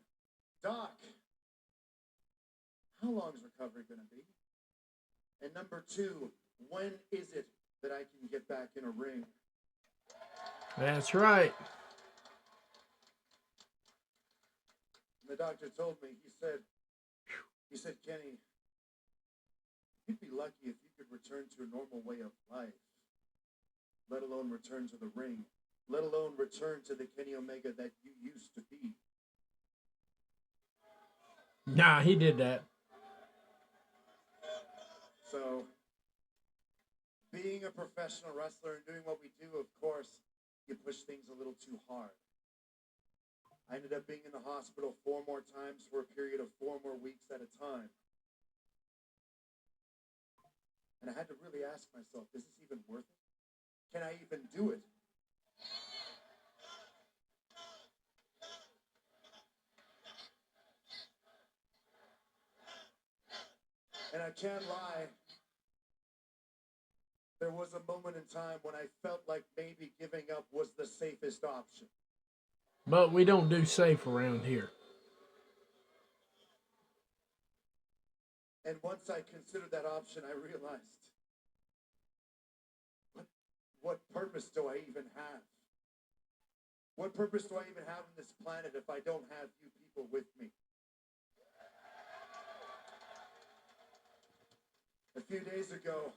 Doc, how long is recovery going to be? And number 2, when is it that I can get back in a ring? That's right. And the doctor told me, he said, Kenny, you'd be lucky if you could return to a normal way of life, let alone return to the ring, let alone return to the Kenny Omega that you used to be. Nah, he did that. So, being a professional wrestler and doing what we do, of course, you push things a little too hard. I ended up being in the hospital 4 more times for a period of 4 more weeks at a time. And I had to really ask myself, is this even worth it? Can I even do it? And I can't lie, there was a moment in time when I felt like maybe giving up was the safest option. But we don't do safe around here. And once I considered that option, I realized, what purpose do I even have? What purpose do I even have on this planet if I don't have you people with me? A few days ago,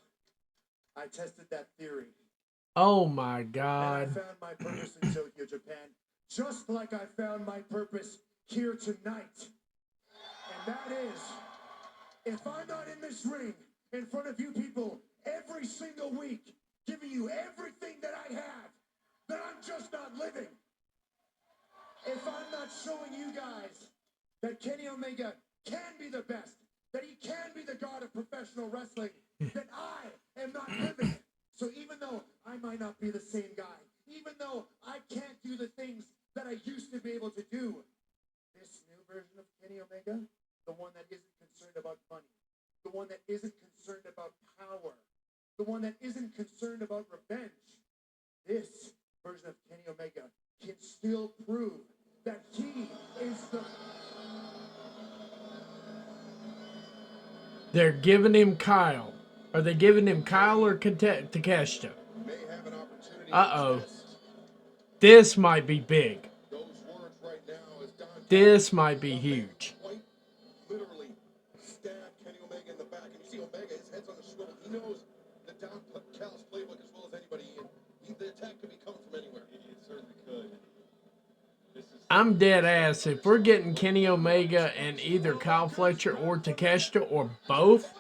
I tested that theory. Oh my And I God. found my purpose in Tokyo, Japan, just like I found my purpose here tonight. And that is, if I'm not in this ring in front of you people every single week, giving you everything that I have, then I'm just not living. If I'm not showing you guys that Kenny Omega can be the best, that he can be the god of professional wrestling, then I am not living. So even though I might not be the same guy, even though I can't do the things that I used to be able to do, this new version of Kenny Omega, the one that isn't concerned about money, the one that isn't concerned about power, the one that isn't concerned about revenge, this version of Kenny Omega can still prove that he is the... They're giving him Kyle. Are they giving him Kyle or Takeshita? may have an opportunity Uh-oh. to test This might be big. those words right now as Don This might be huge. quite literally stab Kenny Omega in the back. And you see Omega, his head's on the swivel. He knows the Don Callis playbook as well as anybody. And the attack could be coming from anywhere. It certainly could. This is I'm dead ass. If we're getting Kenny Omega and either Kyle Fletcher or Takeshita or both,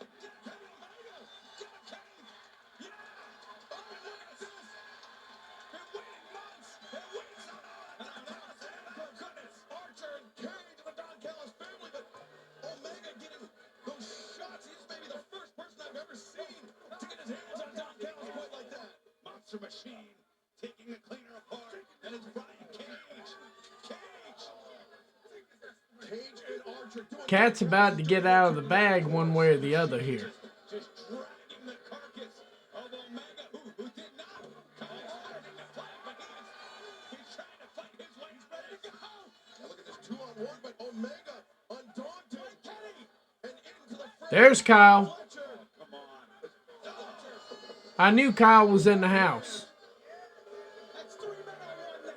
Monster Machine taking the cleaner apart, and it's Brian Cage. Cage Cage and Cat's about to get out of the bag one way or the other here. Just dragging the carcass of Omega, who did not come starting to fight, but he's trying to fight his way. He's ready to go. Now look at this 2-on-1, but Omega undaunted. And into the front. There's Kyle. Fletcher. Come on. I knew Kyle was in the house. That's 3 men on 1 now.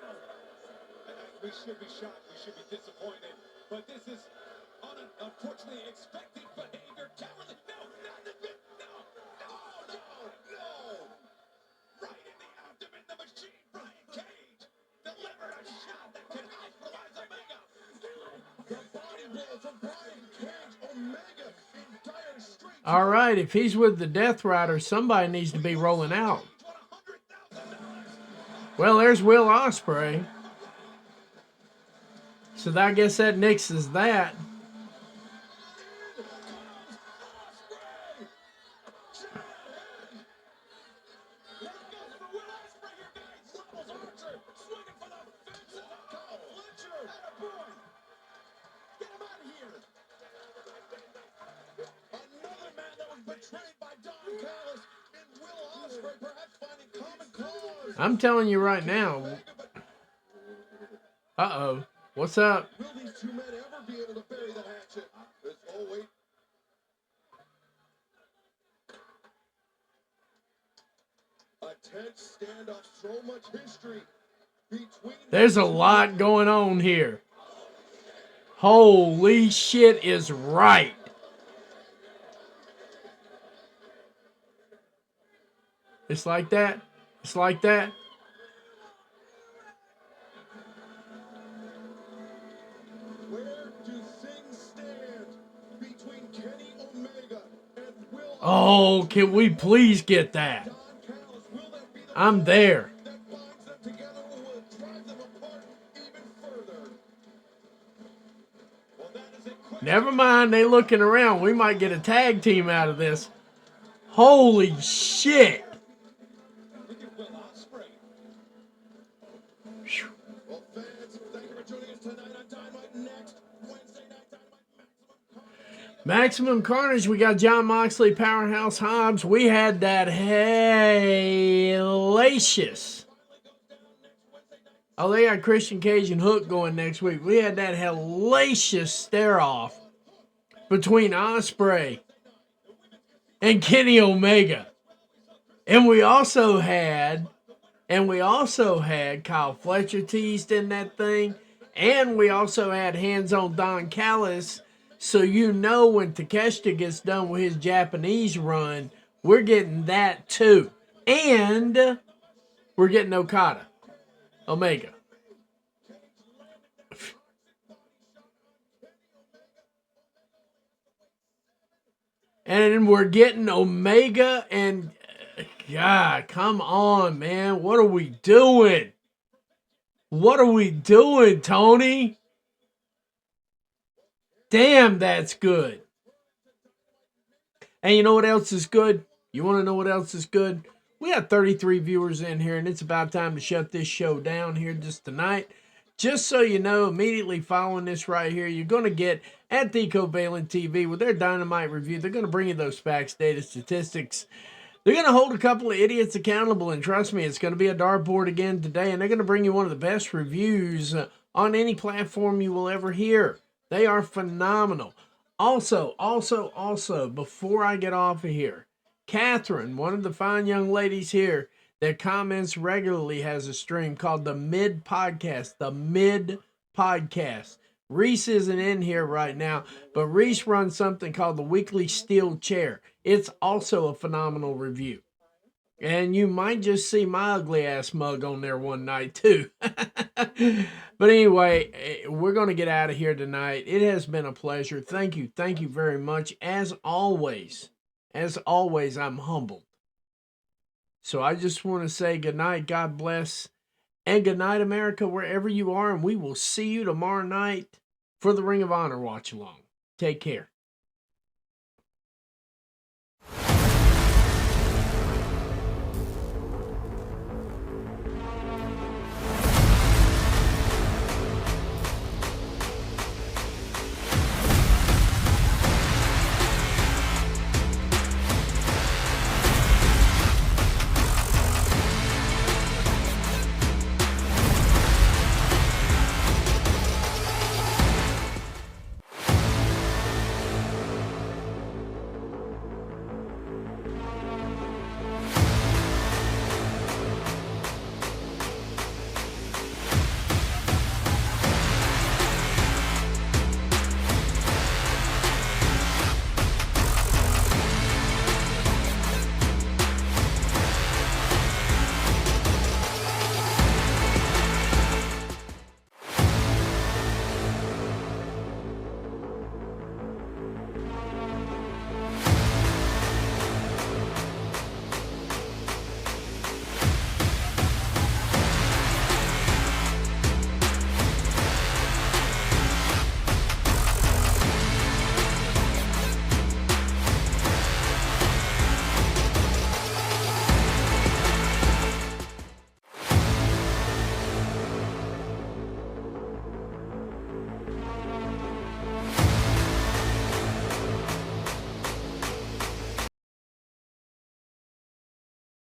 We should be shocked. We should be disappointed. But this is unfortunately expected behavior. Cowardly. No, not a bit. No. Right in the abdomen, the machine, Brian Cage, delivered a shot that can hospitalize Omega. The body blow from Brian Cage. Omega in dire straits. All right, if he's with the Death Rider, somebody needs to be rolling out. Well, there's Will Ospreay. So I guess that nixes that. Another man that was betrayed by Don Callis in Will Ospreay, perhaps finding common cause. I'm telling you right now. Uh-oh. What's up? Will these two men ever be able to bury the hatchet? Oh, wait. A tense standoff, so much history between. There's a lot going on here. Holy shit is right. It's like that. It's like that. Where do things stand between Kenny Omega and Will? Oh, can we please get that? Don Callis, will that be the I'm there. that binds them together or will it drive them apart even further? Well, that is a quick Never mind, they looking around. We might get a tag team out of this. Holy shit. look at Will Ospreay. Well, fans, thank you for joining us tonight on Dynamite. Next Wednesday night, Dynamite Maximum Carnage. We got John Moxley, Powerhouse Hobbs. We had that hellacious. Oh, they got Christian Cage and Hook going next week. We had that hellacious stare-off between Ospreay and Kenny Omega. And we also had Kyle Fletcher teased in that thing. And we also had hands on Don Callis. So you know when Takeshita gets done with his Japanese run, we're getting that too. And we're getting Okada. Omega. And we're getting Omega and God, come on, man. What are we doing? What are we doing, Toni? Damn, that's good. And you know what else is good? You want to know what else is good? We got 33 viewers in here, and it's about time to shut this show down here just tonight. Just so you know, immediately following this right here, you're going to get at the Covalent TV with their Dynamite review. They're going to bring you those facts, data, statistics. They're going to hold a couple of idiots accountable, and trust me, it's going to be a dartboard again today, and they're going to bring you one of the best reviews on any platform you will ever hear. They are phenomenal. Also, before I get off of here, Catherine, one of the fine young ladies here that comments regularly, has a stream called The Mid Podcast. The Mid Podcast. Reese isn't in here right now, but Reese runs something called the Weekly Steel Chair. It's also a phenomenal review. And you might just see my ugly ass mug on there one night too. But anyway, we're going to get out of here tonight. It has been a pleasure. Thank you very much. As always, I'm humbled. So I just want to say good night, God bless, and good night, America, wherever you are. And we will see you tomorrow night for the Ring of Honor watch along. Take care.